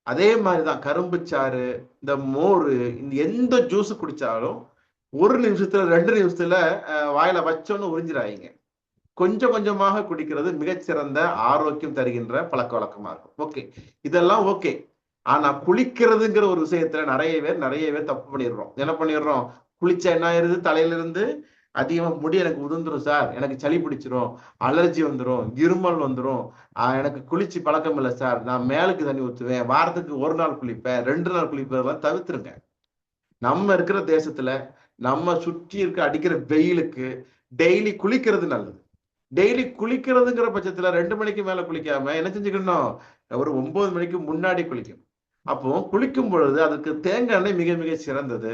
அதே மாதிரிதான் கரும்பு சாறு, இந்த மோர், இந்த எந்த ஜூஸ் குடிச்சாலும் 1 நிமிஷத்துல 2 நிமிஷத்துல வாயில வச்சோன்னு உறிஞ்சிடாதீங்க. கொஞ்சம் கொஞ்சமாக குடிக்கிறது மிகச்சிறந்த ஆரோக்கியம் தருகின்ற பழக்க வழக்கமா இருக்கும். ஓகே, இதெல்லாம் ஓகே. ஆனா குளிக்கிறதுங்கிற ஒரு விஷயத்துல நிறைய பேர் தப்பு பண்ணிடுறோம். என்ன பண்ணிடுறோம்? குளிச்சா என்ன ஆயிருது? தலையில இருந்து அதிகமா முடி எனக்கு உதிர்ந்துரும் சார், எனக்கு சளி பிடிச்சிரும், அலர்ஜி வந்துடும், இருமல் வந்துடும், எனக்கு குளிச்சு பழக்கம் இல்லை சார், நான் மேலுக்கு தண்ணி ஊற்றுவேன், வாரத்துக்கு 1 நாள் குளிப்பேன், 2 நாள் குளிப்பதெல்லாம் தவிர்த்துருங்க. நம்ம இருக்கிற தேசத்துல நம்ம சுற்றி இருக்க அடிக்கிற வெயிலுக்கு டெய்லி குளிக்கிறது நல்லது. டெய்லி குளிக்கிறதுங்கிற பட்சத்துல 2 மணிக்கு மேல குளிக்காம என்ன செஞ்சுக்கணும்? ஒரு 9 மணிக்கு முன்னாடி குளிக்கணும். அப்போ குளிக்கும் பொழுது அதுக்கு தேங்காய் எண்ணெய் மிக மிக சிறந்தது.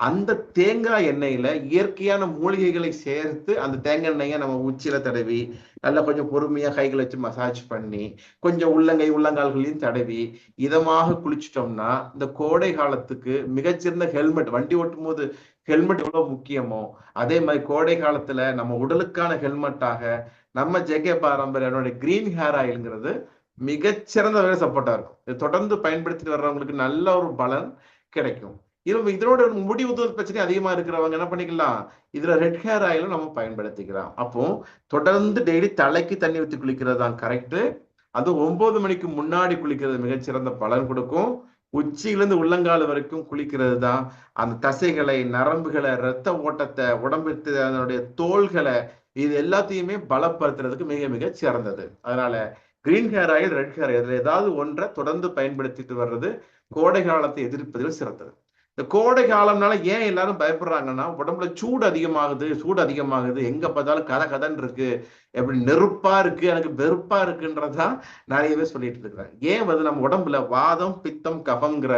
அந்த தேங்காய் எண்ணெயில இயற்கையான மூலிகைகளை சேர்த்து அந்த தேங்காய் எண்ணெயை நம்ம உச்சியில தடவி நல்லா கொஞ்சம் பொறுமையா கைகளை வச்சு மசாஜ் பண்ணி கொஞ்சம் உள்ளங்கால்களையும் தடவி இதமாக குளிச்சிட்டோம்னா இந்த கோடை காலத்துக்கு மிகச்சிறந்த ஹெல்மெட், வண்டி ஓட்டும் போது ஹெல்மெட் எவ்வளவு முக்கியமோ அதே மாதிரி கோடை காலத்துல நம்ம உடலுக்கான ஹெல்மெட்டாக நம்ம ஜேகே பாரம்பரியோட கிரீன் ஹேர் ஆயில்ங்கிறது மிகச்சிறந்த வகையில் சப்போர்ட்டா இருக்கும். இதை தொடர்ந்து பயன்படுத்திட்டு வர்றவங்களுக்கு நல்ல ஒரு பலன் கிடைக்கும். இதனோட முடி உதிர்வு பிரச்சனை அதிகமா இருக்கிறவங்க என்ன பண்ணிக்கலாம்? இதுல ரெட் ஹேர் ஆயிலும் நம்ம பயன்படுத்திக்கலாம். அப்போ தொடர்ந்து டெய்லி தலைக்கு தண்ணி ஊற்றி குளிக்கிறது தான் கரெக்ட். அது 9 மணிக்கு முன்னாடி குளிக்கிறது மிகச்சிறந்த பலன் கொடுக்கும். உச்சியிலிருந்து உள்ளங்கால் வரைக்கும் குளிக்கிறது தான் அந்த தசைகளை, நரம்புகளை, இரத்த ஓட்டத்தை, உடம்புக்கு அதனுடைய தோள்களை இது எல்லாத்தையுமே பலப்படுத்துறதுக்கு மிக மிக சிறந்தது. அதனால green hair oil, red hair oil ஏதாவது ஒன்றை தொடர்ந்து பயன்படுத்திட்டு வர்றது கோடை காலத்தை எதிர்ப்பதில் சிறந்தது. இந்த கோடை காலம்னால ஏன் எல்லாரும் பயப்படுறாங்கன்னா உடம்புல சூடு அதிகமாகுது, எங்க பார்த்தாலும் கதன்னு இருக்கு, எப்படி நெருப்பா இருக்கு, எனக்கு வெறுப்பா இருக்குன்றதான் நிறைய பேர் சொல்லிட்டு இருக்கிறாங்க. ஏன் வந்து நம்ம உடம்புல வாதம், பித்தம், கபம்ங்கிற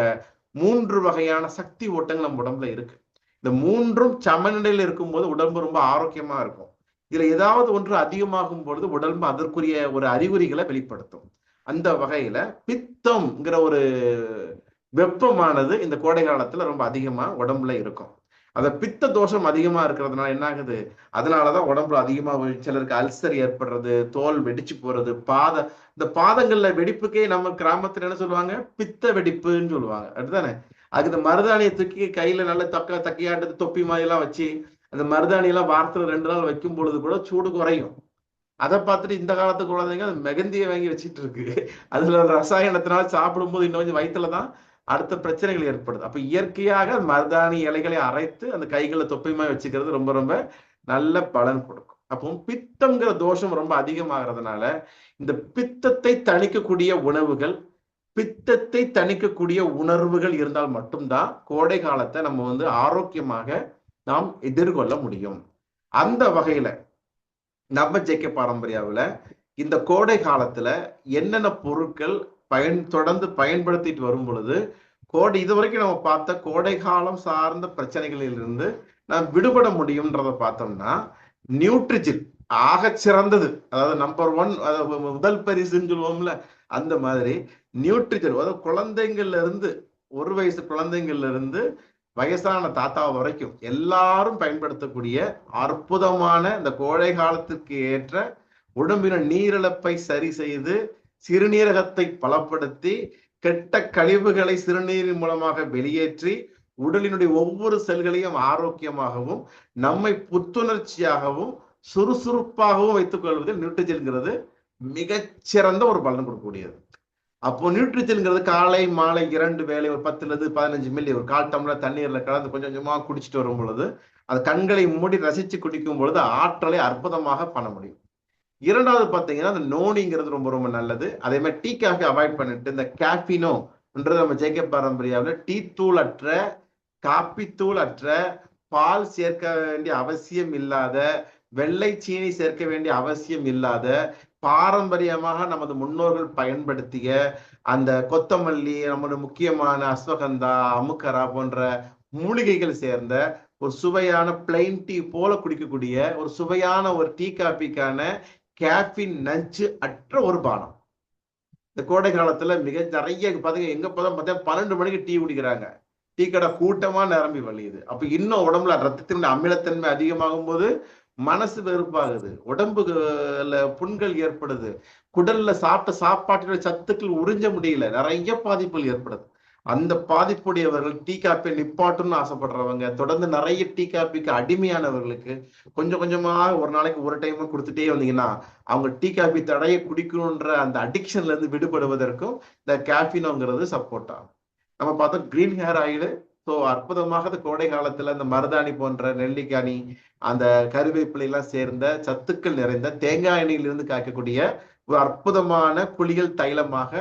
3 வகையான சக்தி ஓட்டங்கள் நம்ம உடம்புல இருக்கு. இந்த 3ம் சமநிலையில் இருக்கும்போது உடம்பு ரொம்ப ஆரோக்கியமா இருக்கும். இதுல ஏதாவது ஒன்று அதிகமாகும் பொழுது உடம்பு அதற்குரிய ஒரு அறிகுறிகளை வெளிப்படுத்தும். அந்த வகையில பித்தம்ங்கிற ஒரு வெப்பமானது இந்த கோடை காலத்துல ரொம்ப அதிகமா உடம்புல இருக்கும். அந்த பித்த தோஷம் அதிகமா இருக்கிறதுனால என்ன ஆகுது? அதனாலதான் உடம்புல அதிகமா சிலருக்கு அல்சர் ஏற்படுறது, தோல் வெடிச்சு போறது, இந்த பாதங்கள்ல வெடிப்புக்கே நம்ம கிராமத்துல என்ன சொல்லுவாங்க? பித்த வெடிப்புன்னு சொல்லுவாங்க. அதுதானே? அதுக்கு இந்த மருதாணியை தூக்கி கையில நல்ல தக்கையாட்டு தொப்பி மாதிரி எல்லாம் வச்சு அந்த மருதாணி எல்லாம் வாரத்துல 2 நாள் வைக்கும் பொழுது கூட சூடு குறையும். அதை பார்த்துட்டு இந்த காலத்து குழந்தைங்க அது மெகந்தியை வாங்கி வச்சுட்டு இருக்கு. அதுல ரசாயனத்தினால சாப்பிடும்போது இன்னும் கொஞ்சம் வயிற்றுலதான் அடுத்த பிரச்சனைகள் ஏற்படுது. அப்ப இயற்கையாக மருதாணி இலைகளை அரைத்து அந்த கைகளை தொப்பையுமாய் வச்சுக்கிறது ரொம்ப ரொம்ப நல்ல பலன் கொடுக்கும். அப்போ பித்தம்ங்கிற தோஷம் ரொம்ப அதிகமாகிறதுனால இந்த பித்தத்தை தணிக்கக்கூடிய உணவுகள், பித்தத்தை தணிக்கக்கூடிய உணர்வுகள் இருந்தால் மட்டும்தான் கோடை காலத்தை நம்ம வந்து ஆரோக்கியமாக நாம் எதிர்கொள்ள முடியும். அந்த வகையில நம்ம ஜேகே பாரம்பரியாவில் இந்த கோடை காலத்துல என்னென்ன பொருட்கள் தொடர்ந்து பயன்படுத்திட்டு வரும் பொழுது இதுவரைக்கும் நம்ம பார்த்த கோடை காலம் சார்ந்த பிரச்சனைகளிலிருந்து நாம் விடுபட முடியும்ன்றத பார்த்தோம்னா நியூட்ரிஜில் ஆக சிறந்தது, அதாவது நம்பர் 1, முதல் பரிசுன்னு சொல்லுவோம்ல, அந்த மாதிரி நியூட்ரிஜில், அதாவது குழந்தைங்கள்ல இருந்து 1 வயசு குழந்தைங்கள்ல இருந்து வயசான தாத்தா வரைக்கும் எல்லாரும் பயன்படுத்தக்கூடிய அற்புதமான இந்த கோடை காலத்திற்கு ஏற்ற உடம்பின நீரிழப்பை சரி செய்து சிறுநீரகத்தை பலப்படுத்தி கெட்ட கழிவுகளை சிறுநீரின் மூலமாக வெளியேற்றி உடலினுடைய ஒவ்வொரு செல்களையும் ஆரோக்கியமாகவும் நம்மை புத்துணர்ச்சியாகவும் சுறுசுறுப்பாகவும் வைத்துக் கொள்வதில் நியூட்ரிஜன்ங்கிறது மிகச்சிறந்த ஒரு பலன் கொடுக்கக்கூடியது. அப்போ நியூட்ரிஜன்ங்கிறது காலை மாலை 2 வேளை ஒரு 10-15 மில்லி ஒரு 1/4 டம்ளர் தண்ணீர்ல கலந்து கொஞ்சம் கொஞ்சமா குடிச்சிட்டு வரும் பொழுது அது கண்களை மூடி ரசிச்சு குடிக்கும் பொழுது ஆற்றலை அற்புதமாக பண்ண முடியும். 2வது பார்த்தீங்கன்னா அந்த நோனிங்கிறது ரொம்ப ரொம்ப நல்லது. அதே மாதிரி டீ காஃபி அவாய்ட் பண்ணிட்டு இந்த கேஃபினோ நம்ம ஜேகே பாரம்பரியாவில் டீ தூள் அற்ற, காப்பி தூள் அற்ற, பால் சேர்க்க வேண்டிய அவசியம் இல்லாத, வெள்ளை சீனி சேர்க்க வேண்டிய அவசியம் இல்லாத, பாரம்பரியமாக நமது முன்னோர்கள் பயன்படுத்திய அந்த கொத்தமல்லி, நம்மளுடைய முக்கியமான அஸ்வகந்தா, அமுக்கரா போன்ற மூலிகைகள் சேர்ந்த ஒரு சுவையான பிளைன் டீ போல குடிக்கக்கூடிய ஒரு சுவையான ஒரு டீ காபிக்கான கேஃபின் நஞ்சு அற்ற ஒரு பானம். இந்த கோடை காலத்துல மிக நிறைய பாத்தீங்க, எங்க பார்த்தா 12 மணிக்கு டீ குடிக்கிறாங்க. டீ கடை கூட்டமா நிரம்பி வழியுது. அப்ப இன்னும் உடம்புல ரத்தத்தினுடைய அமிலத்தன்மை அதிகமாகும் போது மனசு வெறுப்பாகுது, உடம்புல புண்கள் ஏற்படுது, குடல்ல சாப்பிட்ட சாப்பாட்டுடைய சத்துக்கள் உறிஞ்ச முடியல, நிறைய பாதிப்புகள் ஏற்படுது. அந்த பாதிப்புடையவர்கள் டீ காப்பி நிப்பாட்டுன்னு ஆசைப்படுறவங்க, தொடர்ந்து நிறைய டீ காப்பிக்கு அடிமையானவர்களுக்கு கொஞ்சம் கொஞ்சமா ஒரு நாளைக்கு ஒரு டைம் கொடுத்துட்டே வந்தீங்கன்னா அவங்க டீ காப்பி தடைய குடிக்கணுன்ற அந்த அடிக்ஷன்ல இருந்து விடுபடுவதற்கும் இந்த கேஃபினோங்கிறது சப்போர்ட் ஆகும். நம்ம பார்த்தோம் கிரீன் ஹேர் ஆயில். ஸோ அற்புதமாக இந்த கோடை காலத்துல இந்த மருதாணி போன்ற நெல்லிக்காணி, அந்த கருவேப்பிலை எல்லாம் சேர்ந்த சத்துக்கள் நிறைந்த தேங்காய் எண்ணெயிலிருந்து காய்க்கக்கூடிய ஒரு அற்புதமான குளியல் தைலமாக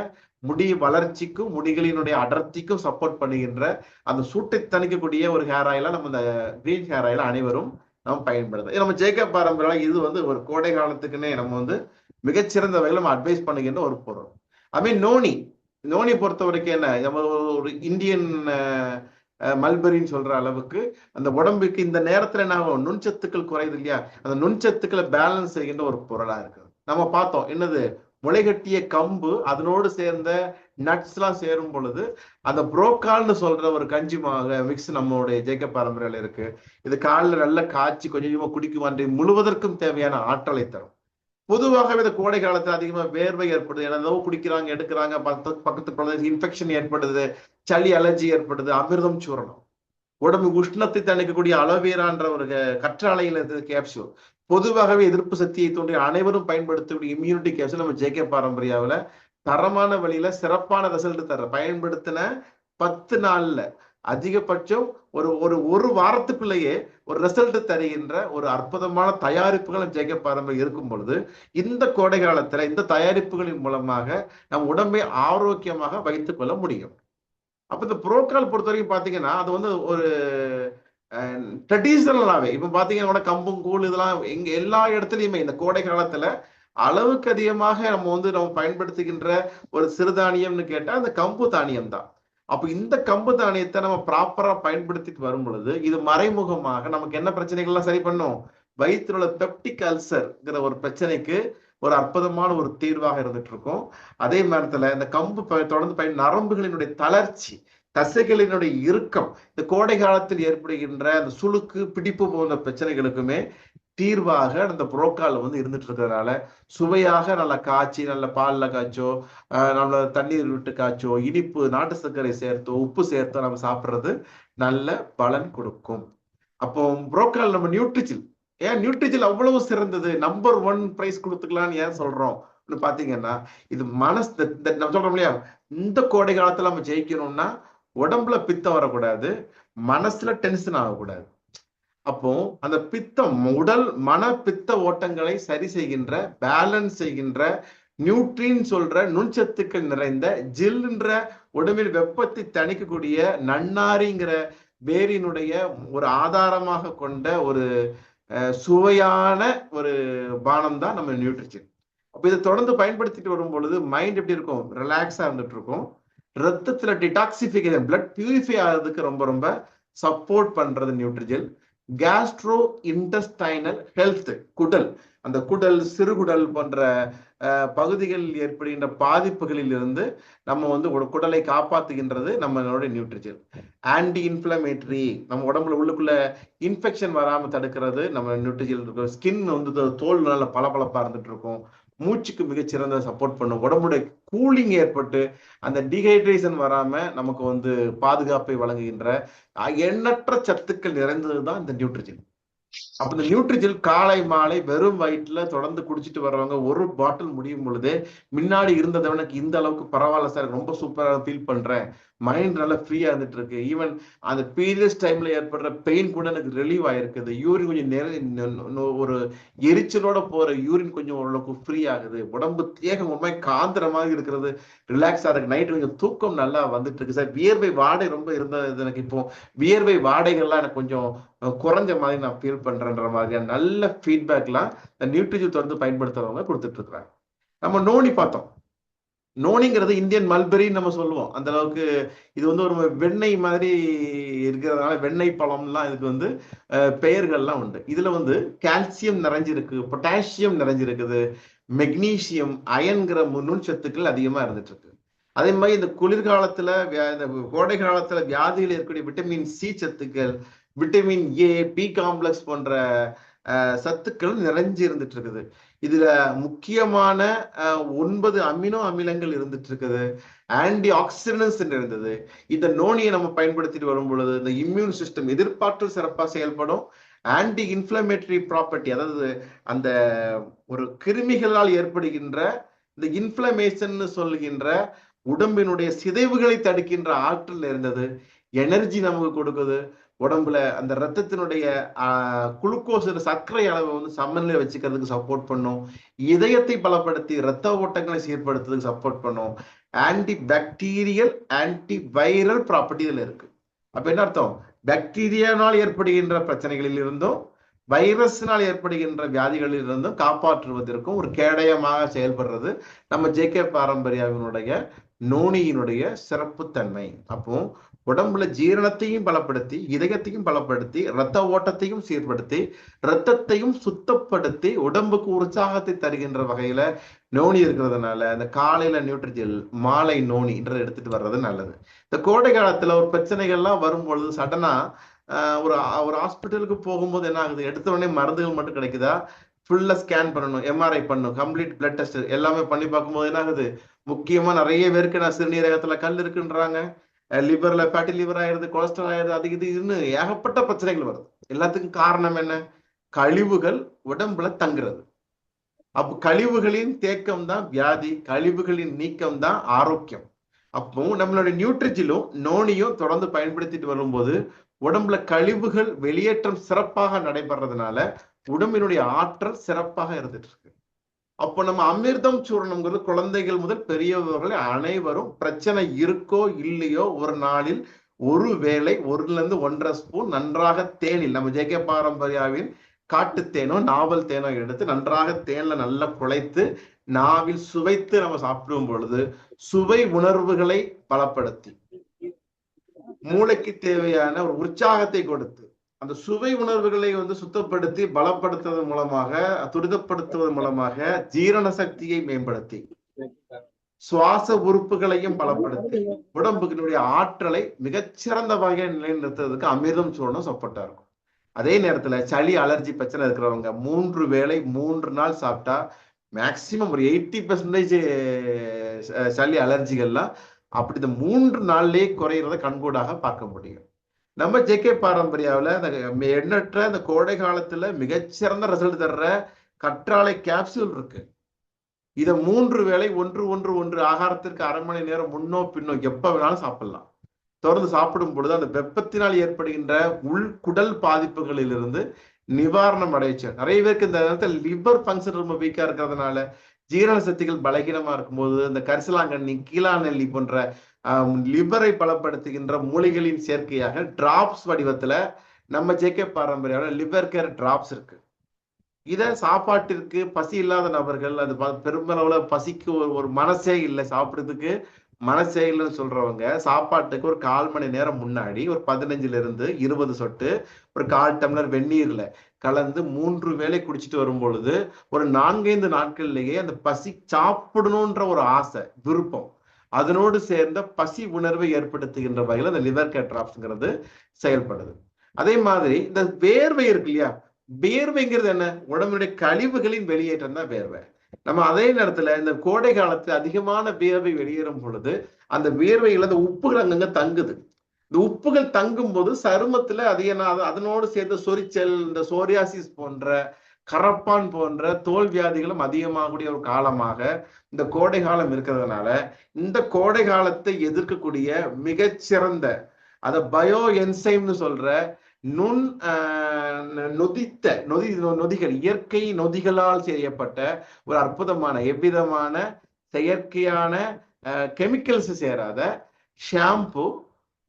முடி வளர்ச்சிக்கும் முடிகளினுடைய அடர்த்திக்கும் சப்போர்ட் பண்ணுகின்ற அந்த சூட்டை தணிக்கக்கூடிய ஒரு ஹேர் ஆயிலா நம்ம இந்த கிரீன் ஹேர் ஆயில அனைவரும் நம்ம பயன்படுது. நம்ம ஜேகே பாரம்பரியம் இது ஒரு கோடை காலத்துக்குன்னே நம்ம மிகச்சிறந்த வகையில் நம்ம அட்வைஸ் பண்ணுகின்ற ஒரு பொருள். அதுமாதிரி நோனி பொறுத்த வரைக்கும் என்ன, நம்ம ஒரு இந்தியன் மல்பரின்னு சொல்ற அளவுக்கு அந்த உடம்புக்கு இந்த நேரத்துல என்ன நுண்சத்துக்கள் குறையுது இல்லையா, அந்த நுண்சத்துக்களை பேலன்ஸ் செய்கின்ற ஒரு பொருளா இருக்கு. நம்ம பார்த்தோம் என்னது, முளைகட்டிய கம்பு அதனோடு சேர்ந்த நட்ஸ் எல்லாம் சேரும் பொழுது அந்த புரோக்கால்னு சொல்ற ஒரு கஞ்சி மிக்ஸ் நம்மளுடைய ஜேகே பாரம்பரியில இருக்கு. இது காலில் நல்லா காய்ச்சி கொஞ்சம் கொஞ்சமா குடிக்குமான் முழுவதற்கும் தேவையான ஆற்றலை தரும். பொதுவாகவே இந்த கோடை காலத்துல அதிகமா வேர்வை ஏற்படுது, ஏதோ குடிக்கிறாங்க எடுக்கிறாங்க, பக்கத்து இன்ஃபெக்ஷன் ஏற்படுது, சளி அலர்ஜி ஏற்படுது, அமிர்தம் சூரணம், உடம்பு உஷ்ணத்தை தணிக்கக்கூடிய அலோவேரான்ற ஒரு கற்றாழையில கேப்சூல், பொதுவாகவே எதிர்ப்பு சக்தியை தோன்றிய அனைவரும் பயன்படுத்தக்கூடிய இம்யூனிட்டி கேப்சூல் நம்ம ஜேகே பாரம்பரியாவில் தரமான வழியில சிறப்பான ரிசல்ட் தர பயன்படுத்தின 10 நாள்ல அதிகபட்சம் ஒரு வாரத்துக்குள்ளேயே ஒரு ரிசல்ட் தருகின்ற ஒரு அற்புதமான தயாரிப்புகள் ஜேகே பாரம்பரியம் இருக்கும் பொழுது இந்த கோடை காலத்துல இந்த தயாரிப்புகளின் மூலமாக நம் உடம்பை ஆரோக்கியமாக வைத்துக் கொள்ள முடியும். அப்ப இந்த புரோக்கால் பொறுத்த வரைக்கும் பாத்தீங்கன்னா அது ஒரு ட்ரெடிஷனலாவே இப்ப பாத்தீங்கன்னா கம்பும் கூழ் இதெல்லாம் எல்லா இடத்துலயுமே இந்த கோடை காலத்துல அளவுக்கு அதிகமாக நம்ம பயன்படுத்துகின்ற ஒரு சிறுதானியம்னு கேட்டா அந்த கம்பு தானியம் தான். அப்ப இந்த கம்பு தானியத்தை நம்ம ப்ராப்பரா பயன்படுத்திட்டு வரும் பொழுது இது மறைமுகமாக நமக்கு என்ன பிரச்சனைகள்லாம் சரி பண்ணும், வயிற்றுல பெப்டிக் அல்சர்ங்கிற ஒரு பிரச்சனைக்கு ஒரு அற்புதமான ஒரு தீர்வாக இருந்துட்டு இருக்கும். அதே நேரத்துல இந்த கம்பு தொடர்ந்து நரம்புகளினுடைய தளர்ச்சி, தசைகளினுடைய இறுக்கம், இந்த கோடை காலத்தில் ஏற்படுகின்ற அந்த சுளுக்கு பிடிப்பு போன்ற பிரச்சனைகளுக்குமே தீர்வாக அந்த புரோக்கால் இருந்துட்டு இருக்கிறதுனால சுவையாக நல்லா காய்ச்சி, நல்ல பால்ல காய்ச்சோ, நல்ல தண்ணீர் விட்டு காய்ச்சோ, இனிப்பு நாட்டு சர்க்கரை சேர்த்தோ, உப்பு சேர்த்தோ நம்ம சாப்பிட்றது நல்ல பலன் கொடுக்கும். அப்போ புரோக்கால் நம்ம நியூட்ரிஜில், ஏன் நியூட்ரிஜில் அவ்வளவு சிறந்தது, நம்பர் 1 பிரைஸ் கொடுத்துக்கலாம்னு ஏன் சொல்றோம் பாத்தீங்கன்னா, இது நம்ம சொல்றோம் இல்லையா, இந்த கோடை காலத்துல நம்ம ஜெயிக்கணும்னா உடம்புல பித்தம் வரக்கூடாது, மனசுல டென்ஷன் ஆகக்கூடாது. அப்போ அந்த பித்தம் உடல் மன பித்த ஓட்டங்களை சரி செய்கின்ற, பேலன்ஸ் செய்கின்ற, நியூட்ரின் சொல்ற நுண்சத்துக்கள் நிறைந்த ஜில்ன்ற உடம்பில் வெப்பத்தை தணிக்கக்கூடிய நன்னாரிங்கிற வேரினுடைய ஒரு ஆதாரமாக கொண்ட ஒரு சுவையான ஒரு பானம் தான் நம்ம நியூட்ரிஷன். அப்ப இதை தொடர்ந்து பயன்படுத்திட்டு வரும் பொழுது மைண்ட் எப்படி இருக்கும், ரிலாக்ஸா இருந்துட்டு இருக்கும். ரத்தத்துல டிடாக்சிபிகேஷன், பிளட் பியூரிஃபை ஆகிறதுக்கு ரொம்ப ரொம்ப சப்போர்ட் பண்றது நியூட்ரிஜெல். கேஸ்ட்ரோ இன்டெஸ்டைனல் ஹெல்த், குடல், அந்த குடல் சிறுகுடல் போன்ற பகுதிகளில் ஏற்படுகின்ற பாதிப்புகளில் இருந்து நம்ம குடலை காப்பாத்துகின்றது நம்மளுடைய நியூட்ரிஜெல். ஆன்டி இன்ஃபிளமேட்டரி, நம்ம உடம்புல உள்ளுக்குள்ள இன்ஃபெக்ஷன் வராம தடுக்கிறது நம்ம நியூட்ரிஜெல் இருக்கும். ஸ்கின் தோல் நல்ல பளபளப்பா இருந்துட்டு இருக்கும். மூச்சுக்கு மிகச்சிறந்த சப்போர்ட் பண்ணும். உடம்புடைய கூலிங் ஏற்பட்டு அந்த டீஹைட்ரேஷன் வராம நமக்கு பாதுகாப்பை வழங்குகின்ற எண்ணற்ற சத்துக்கள் நிறைந்ததுதான் இந்த நியூட்ரிஜெல். அப்ப இந்த நியூட்ரிஜெல் காலை மாலை வெறும் வயிற்றுல தொடர்ந்து குடிச்சிட்டு வர்றவங்க ஒரு பாட்டில் முடியும் பொழுது முன்னாடி இருந்ததை எனக்கு இந்த அளவுக்கு பரவாயில்ல சார், ரொம்ப சூப்பரா ஃபீல் பண்றேன், மைண்ட் நல்லா ஃப்ரீயா இருந்துட்டு இருக்கு. ஈவன் அந்த பீரியட்ஸ் டைம்ல ஏற்படுற பெயின் கூட எனக்கு ரிலீவ் ஆயிருக்குது. யூரின் கொஞ்சம் ஒரு எரிச்சலோட போற யூரின் கொஞ்சம் ஓரளவுக்கு ஃப்ரீ ஆகுது. உடம்பு தேகம் ஒரு மாதிரி காந்துற மாதிரி இருக்கிறது, ரிலாக்ஸா இருக்கு. நைட் கொஞ்சம் தூக்கம் நல்லா வந்துட்டு இருக்கு சார். வியர்வை வாடை ரொம்ப இருந்தது எனக்கு. இப்போ வியர்வை வாடைகள்லாம் எனக்கு கொஞ்சம் குறைஞ்ச மாதிரி நான் ஃபீல் பண்றேன்ற மாதிரியான நல்ல ஃபீட்பேக்லாம் நியூட்ரிஜில் தொடர்ந்து பயன்படுத்துறவங்க கொடுத்துட்டு இருக்கிறாங்க. நம்ம நோனி பார்த்தோம். நோனிங்கிறது இந்தியன் மல்பெரின்னு நம்ம சொல்லுவோம். அந்த அளவுக்கு இது வந்து ஒரு வெண்ணெய் மாதிரி இருக்கிறதுனால வெண்ணெய் பழம்லாம் இதுக்கு வந்து பெயர்கள்லாம் உண்டு. இதுல வந்து கால்சியம் நிறைஞ்சிருக்கு, பொட்டாசியம் நிறைஞ்சிருக்குது, மெக்னீசியம், அயன்கிற நுண்சத்துக்கள் அதிகமா இருந்துட்டு இருக்கு. அதே மாதிரி இந்த குளிர்காலத்துல இந்த கோடை காலத்துல வியாதியில் இருக்கக்கூடிய விட்டமின் சி சத்துக்கள், விட்டமின் ஏ, பி காம்ப்ளெக்ஸ் போன்ற சத்துக்கள் நிறைஞ்சு இருந்துட்டு இருக்குது. இதுல முக்கியமான 9 அமினோ அமிலங்கள் இருந்துட்டு இருக்குது. ஆன்டி ஆக்சிடன்ஸ் இருந்தது. இந்த நோனியை நம்ம பயன்படுத்திட்டு வரும் பொழுது இந்த இம்யூன் சிஸ்டம் எதிர்பார்த்து சிறப்பாக செயல்படும். ஆன்டி இன்ஃபிளமேட்டரி ப்ராப்பர்ட்டி, அதாவது அந்த ஒரு கிருமிகளால் ஏற்படுகின்ற இந்த இன்ஃபிளமேஷன் சொல்லுகின்ற உடம்பினுடைய சிதைவுகளை தடுக்கின்ற ஆற்றல் இருந்தது. எனர்ஜி நமக்கு கொடுக்குது. உடம்புல அந்த ரத்தத்தினுடைய குளுக்கோஸ் சர்க்கரை அளவை வந்து சமநிலை வச்சுக்கிறதுக்கு சப்போர்ட் பண்ணும். இதயத்தை பலப்படுத்தி ரத்த ஓட்டங்களை சீர்படுத்துறதுக்கு சப்போர்ட் பண்ணும். Anti bacterial, anti viral property இதுல இருக்கு. அப்ப என்ன அர்த்தம்? பாக்டீரியானால் ஏற்படுகின்ற பிரச்சனைகளில் இருந்தும் வைரஸினால் ஏற்படுகின்ற வியாதிகளில் இருந்தும் காப்பாற்றுவதற்கும் ஒரு கேடயமாக செயல்படுறது நம்ம ஜேகே பாரம்பரியாவினுடைய நோனியினுடைய சிறப்பு தன்மை. அப்போ உடம்புல ஜீரணத்தையும் பலப்படுத்தி, இதயத்தையும் பலப்படுத்தி, இரத்த ஓட்டத்தையும் சீர்படுத்தி, இரத்தத்தையும் சுத்தப்படுத்தி, உடம்புக்கு உற்சாகத்தை தருகின்ற வகையில நோனி இருக்கிறதுனால இந்த காலையில நியூட்ரிஜில், மாலை நோனின்ற எடுத்துட்டு வர்றது நல்லது. இந்த கோடை காலத்துல ஒரு பிரச்சனைகள்லாம் வரும்பொழுது சடனா ஒரு ஹாஸ்பிட்டலுக்கு போகும்போது என்ன ஆகுது? எடுத்த உடனே மருந்துகள் மட்டும் கிடைக்குதா? ஃபுல்லா ஸ்கேன் பண்ணணும், எம்ஆர்ஐ பண்ணணும், கம்ப்ளீட் பிளட் டெஸ்ட் எல்லாமே பண்ணி பார்க்கும்போது என்ன ஆகுது? முக்கியமா நிறைய பேருக்கு நான் சிறுநீரகத்துல கல் இருக்குன்றாங்க, லிவர்ல ஃபேட்டி லிவர் ஆயிருது, கொலஸ்ட்ரால் ஆயிருது, அது இதுன்னு ஏகப்பட்ட பிரச்சனைகள் வருது. எல்லாத்துக்கும் காரணம் என்ன? கழிவுகள் உடம்புல தங்குறது. அப்போ கழிவுகளின் தேக்கம் தான் வியாதி, கழிவுகளின் நீக்கம் தான் ஆரோக்கியம். அப்போ நம்மளுடைய நியூட்ரிஜிலும் நோனியும் தொடர்ந்து பயன்படுத்திட்டு வரும்போது உடம்புல கழிவுகள் வெளியேற்றம் சிறப்பாக நடைபெறதுனால உடம்பினுடைய ஆற்றல் சிறப்பாக இருந்துட்டு இருக்கு. அப்போ நம்ம அமிர்தம் சூரணம்ங்கிறது குழந்தைகள் முதல் பெரியவர்கள் அனைவரும் பிரச்சனை இருக்கோ இல்லையோ ஒரு நாளில் ஒரு வேளை 1-1.5 ஸ்பூன் நன்றாக தேனில், நம்ம ஜேகே பாரம்பரியாவின் காட்டு தேனோ நாவல் தேனோ எடுத்து நன்றாக தேன்ல நல்லா குழைத்து நாவில் சுவைத்து நம்ம சாப்பிடும் பொழுது சுவை உணர்வுகளை பலப்படுத்தி, மூளைக்கு தேவையான ஒரு உற்சாகத்தை கொடுத்து, அந்த சுவை உணர்வுகளை வந்து சுத்தப்படுத்தி பலப்படுத்துவது மூலமாக, துரிதப்படுத்துவது மூலமாக ஜீரண சக்தியை மேம்படுத்தி, சுவாச உறுப்புகளையும் பலப்படுத்தி, உடம்புகளுடைய ஆற்றலை மிகச்சிறந்த வகையை நிலைநிறுத்துறதுக்கு அமிர்தம் சூரணம் சப்போர்ட்டா இருக்கும். அதே நேரத்துல சளி அலர்ஜி பிரச்சனை இருக்கிறவங்க 3 வேளை 3 நாள் சாப்பிட்டா மேக்சிமம் ஒரு 80% சளி அலர்ஜிகள்லாம் அப்படி இந்த 3 நாள்லயே குறையிறத கண்கூடாக பார்க்க முடியும். நம்ம ஜேகே பாரம்பரியாவில் அந்த எண்ணற்ற இந்த கோடை காலத்துல மிகச்சிறந்த ரிசல்ட் தர்ற கற்றாழை கேப்சூல் இருக்கு. இதை 3 வேளை 1-1-1 ஆகாரத்திற்கு அரை மணி நேரம் முன்னோ பின்னோ எப்ப வேணாலும் சாப்பிடலாம். தொடர்ந்து சாப்பிடும் பொழுது அந்த வெப்பத்தினால் ஏற்படுகின்ற உள்குடல் பாதிப்புகளிலிருந்து நிவாரணம் அடைச்சு. நிறைய பேருக்கு இந்த நேரத்தில் லிவர் ஃபங்க்ஷன் ரொம்ப வீக்கா இருக்கிறதுனால, ஜீரண சக்திகள் பலகீனமா இருக்கும்போது இந்த கரிசலாங்கண்ணி, கீழாநெல்லி போன்ற லிவரை பலப்படுத்துகின்ற மூலிகளின் சேர்க்கையாக டிராப்ஸ் வடிவத்துல நம்ம ஜேகே பாரம்பரியாவில் லிவர் கேர் டிராப்ஸ் இருக்கு. இதை சாப்பாட்டிற்கு பசி இல்லாத நபர்கள், அது பெருமளவுல பசிக்கு ஒரு மனசே இல்லை, சாப்பிட்றதுக்கு மனசே இல்லைன்னு சொல்றவங்க சாப்பாட்டுக்கு ஒரு 1/4 மணி நேரம் முன்னாடி ஒரு 15-20 சொட்டு ஒரு 1/4 டம்ளர் வெந்நீர்ல கலந்து 3 வேளை குடிச்சிட்டு வரும் பொழுது ஒரு 4-5 நாட்கள்லயே அந்த பசி சாப்பிடணும்ன்ற ஒரு ஆசை, விருப்பம், அதனோடு சேர்ந்த பசி உணர்வை ஏற்படுத்துகின்ற வகையில் அந்த லிவர் கேர் டிராப்ஸ்ங்கிறது செயல்படுது. அதே மாதிரி இந்த வேர்வை இருக்கு இல்லையா, வேர்வைங்கிறது என்ன? உடம்புடைய கழிவுகளின் வெளியேற்றம் தான் வேர்வை. நம்ம அதே நேரத்துல இந்த கோடை காலத்துல அதிகமான வேர்வை வெளியேறும் பொழுது அந்த வேர்வையில அந்த உப்புகள் அங்கங்க தங்குது. இந்த உப்புகள் தங்கும் போது சருமத்துல அதனோடு சேர்ந்த சொரிச்சல், இந்த சோரியாசிஸ் போன்ற கரப்பான் போன்ற தோல் வியாதிகளும் அதிகமாகக்கூடிய ஒரு காலமாக இந்த கோடை காலம் இருக்கிறதுனால இந்த கோடை காலத்தை எதிர்க்கக்கூடிய மிகச்சிறந்த அத பயோ என்சைம்னு சொல்ற நுண் நொதிகள் இயற்கை நொதிகளால் செய்யப்பட்ட ஒரு அற்புதமான எவ்விதமான செயற்கையான கெமிக்கல்ஸ் சேராத ஷாம்பு,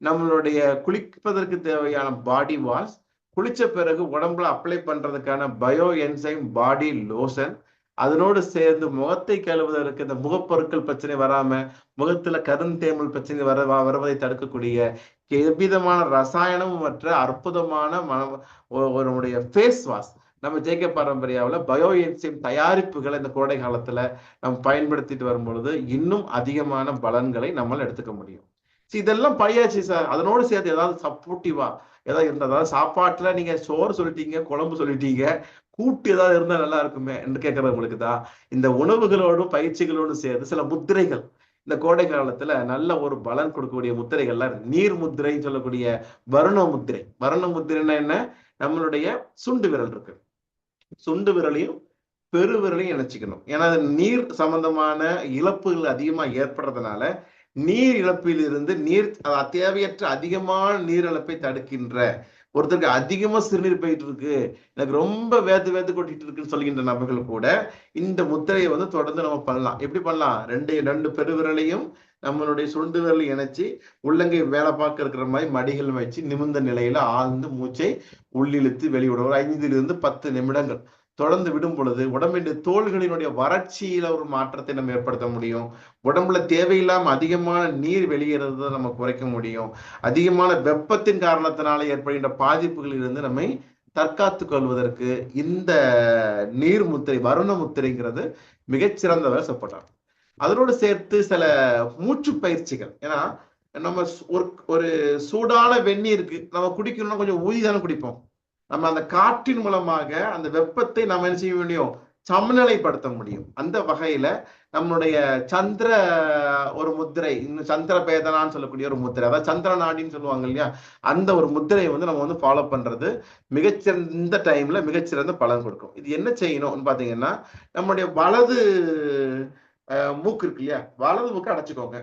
நம்மளுடைய குளிப்பதற்கு தேவையான பாடி வாஷ், குளிச்ச பிறகு உடம்புல அப்ளை பண்றதுக்கான பயோ என்சைம் பாடி லோஷன், அதனோடு சேர்ந்து முகத்தை கழுவுவதற்கு இந்த முகப்பொருட்கள் பிரச்சனை வராம முகத்துல கருந்தேமல் பிரச்சனை வருவதை தடுக்கக்கூடிய எவ்விதமான ரசாயனமும் மற்ற அற்புதமான ஒரு ஃபேஸ் வாஷ் நம்ம ஜேகே பாரம்பரியாவில் பயோ என்சைம் தயாரிப்புகளை இந்த கோடை காலத்துல நம்ம பயன்படுத்திட்டு வரும் பொழுது இன்னும் அதிகமான பலன்களை நம்மளால் எடுத்துக்க முடியும். இதெல்லாம் பழையாச்சு சார். அதனோடு சேர்த்து ஏதாவது சப்போர்ட்டிவா ஏதாவது இருந்தா, அதாவது சாப்பாட்டுல நீங்க சோறு சொல்லிட்டீங்க, குழம்பு சொல்லிட்டீங்க, கூட்டு ஏதாவது இருந்தா நல்லா இருக்குமே என்று கேட்கறவங்களுக்கு தான் இந்த உணவுகளோடும் பயிற்சிகளோடும் சேர்த்து சில முத்திரைகள் இந்த கோடை காலத்துல நல்ல ஒரு பலன் கொடுக்கக்கூடிய முத்திரைகள்லாம் நீர் முத்திரைன்னு சொல்லக்கூடிய வருண முத்திரை. வருண முத்திரைன்னா என்ன? நம்மளுடைய சுண்டு விரல் இருக்கு, சுண்டு விரலையும் பெரு விரலையும் இணைச்சிக்கணும். ஏன்னா நீர் சம்பந்தமான இழப்புகள் அதிகமா ஏற்படுறதுனால நீர் இழப்பில் இருந்து தேவையற்ற அதிகமான நீர் இழப்பை தடுக்கின்ற, ஒருத்தருக்கு அதிகமா சிறுநீர் போயிட்டு இருக்கு, எனக்கு ரொம்ப வேத்து கொட்டிட்டு இருக்குன்னு சொல்கின்ற நபர்கள் கூட இந்த முத்திரையை வந்து தொடர்ந்து நம்ம பண்ணலாம். எப்படி பண்ணலாம்? ரெண்டு பெருவிரலையும் நம்மளுடைய சுண்டு விரலை இணைச்சி உள்ளங்கை வேலை பார்க்க இருக்கிற மாதிரி மடிகள் வச்சு நிமிர்ந்த நிலையில ஆழ்ந்து மூச்சை உள்ளிழுத்து வெளிவிட ஒரு 5 to 10 நிமிடங்கள் தொடர்ந்து விடும் பொழுது உடம்பின் தோள்களினுடைய வறட்சியில ஒரு மாற்றத்தை நம்ம ஏற்படுத்த முடியும். உடம்புல தேவையில்லாம அதிகமான நீர் வெளியேறதை நம்ம குறைக்க முடியும். அதிகமான வெப்பத்தின் காரணத்தினால ஏற்படுகின்ற பாதிப்புகளில் இருந்து நம்மை தற்காத்து கொள்வதற்கு இந்த நீர் முத்திரை, வருண முத்திரைங்கிறது மிகச்சிறந்த சப்போர்ட் ஆகும். அதனோடு சேர்த்து சில மூச்சு பயிற்சிகள். ஏன்னா நம்ம ஒரு சூடான வெந்நீருக்கு நம்ம குடிக்கணும்னா கொஞ்சம் ஊதி தானே குடிப்போம். நம்ம அந்த காற்றின் மூலமாக அந்த வெப்பத்தை நம்ம என்ன செய்ய முடியும்? சமநிலைப்படுத்த முடியும். அந்த வகையில நம்மளுடைய சந்திர ஒரு முத்திரை, இன்னும் சந்திர பேதனான்னு சொல்லக்கூடிய ஒரு முத்திரை, அதாவது சந்திர நாடின்னு சொல்லுவாங்க இல்லையா, அந்த ஒரு முத்திரையை வந்து நம்ம வந்து ஃபாலோ பண்றது மிகச்சிறந்த இந்த டைம்ல மிகச்சிறந்த பலன் கொடுக்கும். இது என்ன செய்யணும்னு பாத்தீங்கன்னா, நம்மளுடைய வலது மூக்கு இருக்கு இல்லையா, வலது மூக்கு அடைச்சுக்கோங்க.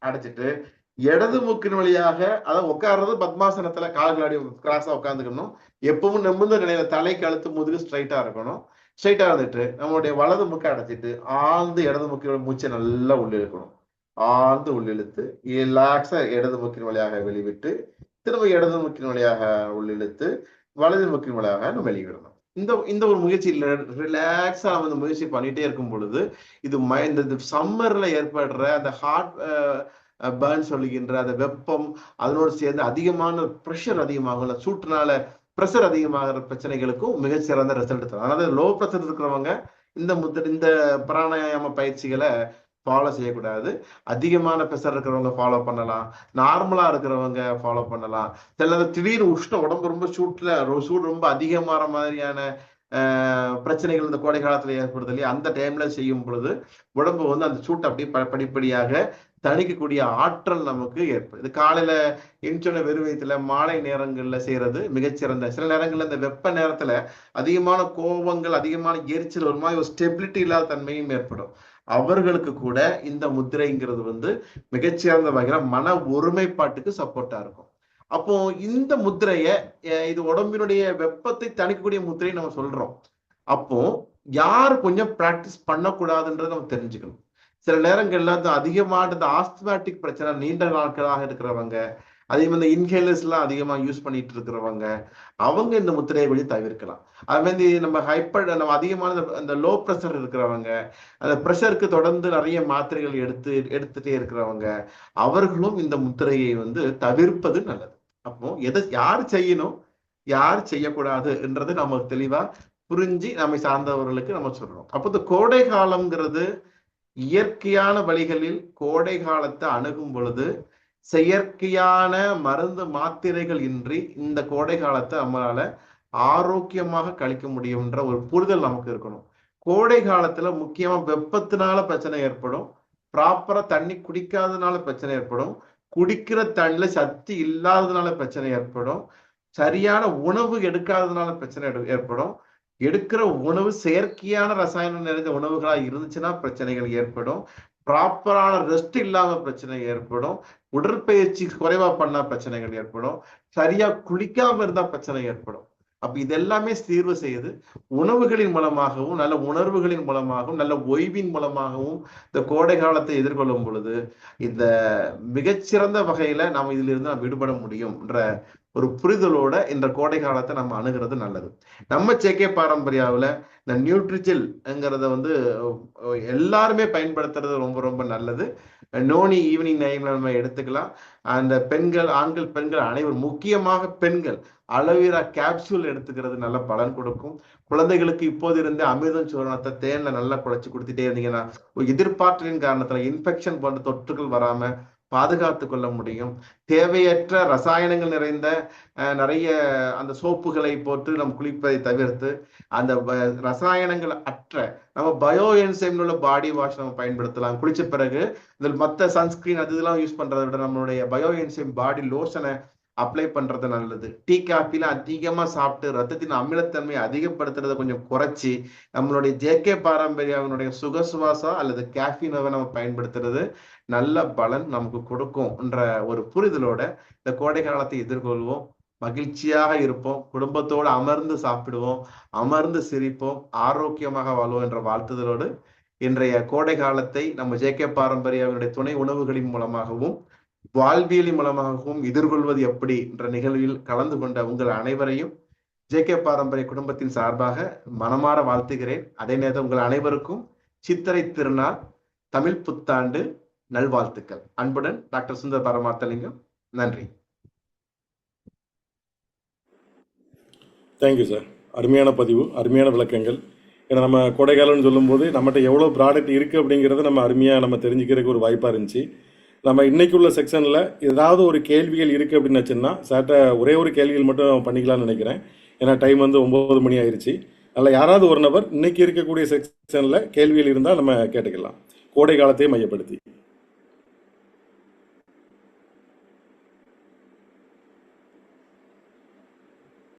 அடைச்சிட்டு இடது மூக்கின் வழியாக, அதாவது உட்கார்றது பத்மாசனத்துல கால்களாடி கிராஸா உட்காந்துக்கணும். எப்பவும் நிமிர்ந்த நிலையில தலை கழுத்து முதுகு ஸ்ட்ரைட்டா இருக்கணும். ஸ்ட்ரைட்டா இருந்துட்டு நம்மளுடைய வலது மூக்கை அடைச்சிட்டு ஆழ்ந்து இடது மூக்கின் மூச்சை நல்லா உள்ளிழுக்கணும். ஆழ்ந்து உள்ளிழுத்து ரிலாக்ஸா இடது மூக்கின் வழியாக வெளிவிட்டு திரும்ப இடது மூக்கின் வழியாக உள்ளிழுத்து வலது மூக்கின் வழியாக நம்ம வெளியிடணும். இந்த ஒரு முயற்சி ரிலாக்ஸா நம்ம இந்த முயற்சி பண்ணிட்டே இருக்கும் பொழுது இது இந்த சம்மர்ல ஏற்படுற அந்த ஹார்ட் பர்ன் சொல்லுகின்ற அந்த வெப்பம், அதனோடு சேர்ந்து அதிகமான ப்ரெஷர் அதிகமாகும், சூட்டுனால ப்ரெஷர் அதிகமாகிற பிரச்சனைகளுக்கும் மிகச்சிறந்த ரிசல்ட் தரும். அதனால லோ ப்ரெஷர் இருக்கிறவங்க இந்த பிராணாயாம பயிற்சிகளை ஃபாலோ செய்யக்கூடாது. அதிகமான ப்ரெஷர் இருக்கிறவங்க ஃபாலோ பண்ணலாம், நார்மலா இருக்கிறவங்க ஃபாலோ பண்ணலாம். சில திடீர் உஷ்ணம், உடம்பு ரொம்ப சூடு ரொம்ப அதிகமான மாதிரியான பிரச்சனைகள் இந்த கோடை காலத்துல ஏற்படுது இல்லையா, அந்த டைம்ல செய்யும் பொழுது உடம்பு வந்து அந்த சூட்டை அப்படியே படிப்படியாக தணிக்கக்கூடிய ஆற்றல் நமக்கு ஏற்படும். இது காலையில இன்சொன்ன வெறுவயத்துல மாலை நேரங்கள்ல செய்யறது மிகச்சிறந்த. சில நேரங்கள்ல இந்த வெப்ப நேரத்துல அதிகமான கோபங்கள், அதிகமான எரிச்சல், ஒரு மாதிரி ஒரு ஸ்டெபிலிட்டி இல்லாத தன்மையும் ஏற்படும். அவர்களுக்கு கூட இந்த முத்திரைங்கிறது வந்து மிகச்சிறந்த வகையில மன ஒருமைப்பாட்டுக்கு சப்போர்ட்டா இருக்கும். அப்போ இந்த முத்திரைய, இது உடம்பினுடைய வெப்பத்தை தணிக்கக்கூடிய முத்திரை நம்ம சொல்றோம். அப்போ யாரு கொஞ்சம் பிராக்டிஸ் பண்ணக்கூடாதுன்றதை நம்ம தெரிஞ்சுக்கணும். சில நேரங்கள்ல அதிகமான இந்த ஆஸ்துமேட்டிக் பிரச்சனை நீண்ட நாட்களாக இருக்கிறவங்க, அதே மாதிரி இந்த இன்ஹேலர்ஸ் எல்லாம் அதிகமா யூஸ் பண்ணிட்டு இருக்கிறவங்க, அவங்க இந்த முத்திரையை கொஞ்சம் தவிர்க்கலாம். அது மாதிரி நம்ம அதிகமான அந்த லோ ப்ரெஷர் இருக்கிறவங்க, அந்த ப்ரெஷருக்கு தொடர்ந்து நிறைய மாத்திரைகள் எடுத்துட்டே இருக்கிறவங்க, அவர்களும் இந்த முத்திரையை வந்து தவிர்ப்பது நல்லது. அப்போ யார் செய்யணும், யார் செய்யக்கூடாது என்றது நம்ம தெளிவா புரிஞ்சு நம்மை சார்ந்தவர்களுக்கு நம்ம சொல்றோம். அப்போ இந்த கோடை காலம்ங்கிறது இயற்கையான வழிகளில் கோடை காலத்தை அணுகும் பொழுது செயற்கையான மருந்து மாத்திரைகள் இன்றி இந்த கோடை காலத்தை நம்மளால ஆரோக்கியமாக கழிக்க முடியும்ன்ற ஒரு புரிதல் நமக்கு இருக்கணும். கோடை காலத்துல முக்கியமா வெப்பத்தினால பிரச்சனை ஏற்படும், ப்ராப்பரா தண்ணி குடிக்காததுனால பிரச்சனை ஏற்படும், குடிக்கிற தண்ணில சக்தி இல்லாததுனால பிரச்சனை ஏற்படும், சரியான உணவு எடுக்காததுனால பிரச்சனை ஏற்படும், எடுக்கிற உணவு செயற்கையான ரசாயனம் நிறைந்த உணவுகளா இருந்துச்சுன்னா பிரச்சனைகள் ஏற்படும். ப்ராப்பரான ரெஸ்ட் இல்லாம பிரச்சனை ஏற்படும். உடற்பயிற்சி குறைவா பண்ணா பிரச்சனைகள் ஏற்படும். சரியா குளிக்காம இருந்தா பிரச்சனை ஏற்படும். அப்ப இதெல்லாமே தீர்வு செய்யுது உணவுகளின் மூலமாகவும், நல்ல உணர்வுகளின் மூலமாகவும், நல்ல ஓய்வின் மூலமாகவும் இந்த கோடை காலத்தை எதிர்கொள்ளும் பொழுது இந்த மிகச்சிறந்த வகையில நாம் இதிலிருந்து நாம் விடுபட முடியும் என்ற ஒரு புரிதலோட இந்த கோடை காலத்தை நம்ம அணுகிறது நல்லது. நம்ம ஜேகே பாரம்பரியாவில் இந்த நியூட்ரிஜில்ங்கிறத எல்லாருமே பயன்படுத்துறது ரொம்ப ரொம்ப நல்லது. நோனி ஈவினிங் டைம்ல நம்ம எடுத்துக்கலாம். அந்த பெண்கள், ஆண்கள், பெண்கள் அனைவரும், முக்கியமாக பெண்கள் அலோவேரா கேப்சூல் எடுத்துக்கிறது நல்ல பலன் கொடுக்கும். குழந்தைகளுக்கு இப்போது இருந்தே அமிர்தம் சூரணத்தை தேன்ல நல்லா குழைச்சு கொடுத்துட்டே இருந்தீங்கன்னா எதிர்பார்த்தலின் காரணத்துல இன்ஃபெக்ஷன் போன்ற தொற்றுகள் வராம பாதுகாத்து கொள்ள முடியும். தேவையற்ற ரசாயனங்கள் நிறைந்த நிறைய அந்த சோப்புகளை போட்டு நம்ம குளிப்பதை தவிர்த்து அந்த ரசாயனங்கள் அற்ற நம்ம பயோ என்சைம் உள்ள பாடி வாஷ் நம்ம பயன்படுத்தலாம். குளிச்ச பிறகு இதில் மற்ற சன்ஸ்கிரீன் அது இதெல்லாம் யூஸ் பண்றதை விட நம்மளுடைய பயோ என்சைம் பாடி லோஷனை அப்ளை பண்றது நல்லது. டீ காஃபில அதிகமா சாப்பிட்டு ரத்தத்தின் அமிலத்தன்மையை அதிகப்படுத்துறதை கொஞ்சம் குறைச்சி நம்மளுடைய ஜேகே பாரம்பரியாவினுடைய சுகசுவாசம் அல்லது கேஃபினவை நம்ம பயன்படுத்துறது நல்ல பலன் நமக்கு கொடுக்கும் என்ற ஒரு புரிதலோட இந்த கோடை காலத்தை எதிர்கொள்வோம். மகிழ்ச்சியாக இருப்போம். குடும்பத்தோடு அமர்ந்து சாப்பிடுவோம், அமர்ந்து சிரிப்போம், ஆரோக்கியமாக வாழ்வோம் என்ற வாழ்த்துதலோடு இன்றைய கோடை காலத்தை நம்ம ஜேகே பாரம்பரியாவினுடைய துணை உணவுகளின் மூலமாகவும் வாழ்வியலின் மூலமாகவும் எதிர்கொள்வது எப்படி என்ற நிகழ்வில் கலந்து கொண்ட உங்கள் அனைவரையும் ஜேகே பாரம்பரிய குடும்பத்தின் சார்பாக மனமாற வாழ்த்துகிறேன். அதே நேரத்தில் உங்கள் அனைவருக்கும் சித்திரை திருநாள், தமிழ் புத்தாண்டு நல்வாழ்த்துக்கள். அன்புடன் டாக்டர் சுந்தர் பரமார்த்தலிங்கம். நன்றி. Thank you sir. அருமையான பதிவு, அருமையான விளக்கங்கள். ஏன்னா நம்ம கோடைக்காலம்னு சொல்லும்போது நம்மகிட்ட எவ்வளோ ப்ராடக்ட் இருக்குது அப்படிங்கிறத நம்ம அருமையாக நம்ம தெரிஞ்சுக்கிறதுக்கு ஒரு வாய்ப்பாக இருந்துச்சு. நம்ம இன்றைக்கி உள்ள செக்ஷனில் ஏதாவது ஒரு கேள்விகள் இருக்குது அப்படின்னு வச்சுன்னா சார்ட்ட ஒரே ஒரு கேள்விகள் மட்டும் பண்ணிக்கலாம்னு நினைக்கிறேன். ஏன்னா டைம் 9 மணி ஆயிடுச்சு. அதில் யாராவது ஒரு நபர் இன்றைக்கி இருக்கக்கூடிய செக்ஷனில் கேள்விகள் இருந்தால் நம்ம கேட்டுக்கலாம், கோடை காலத்தையே மையப்படுத்தி.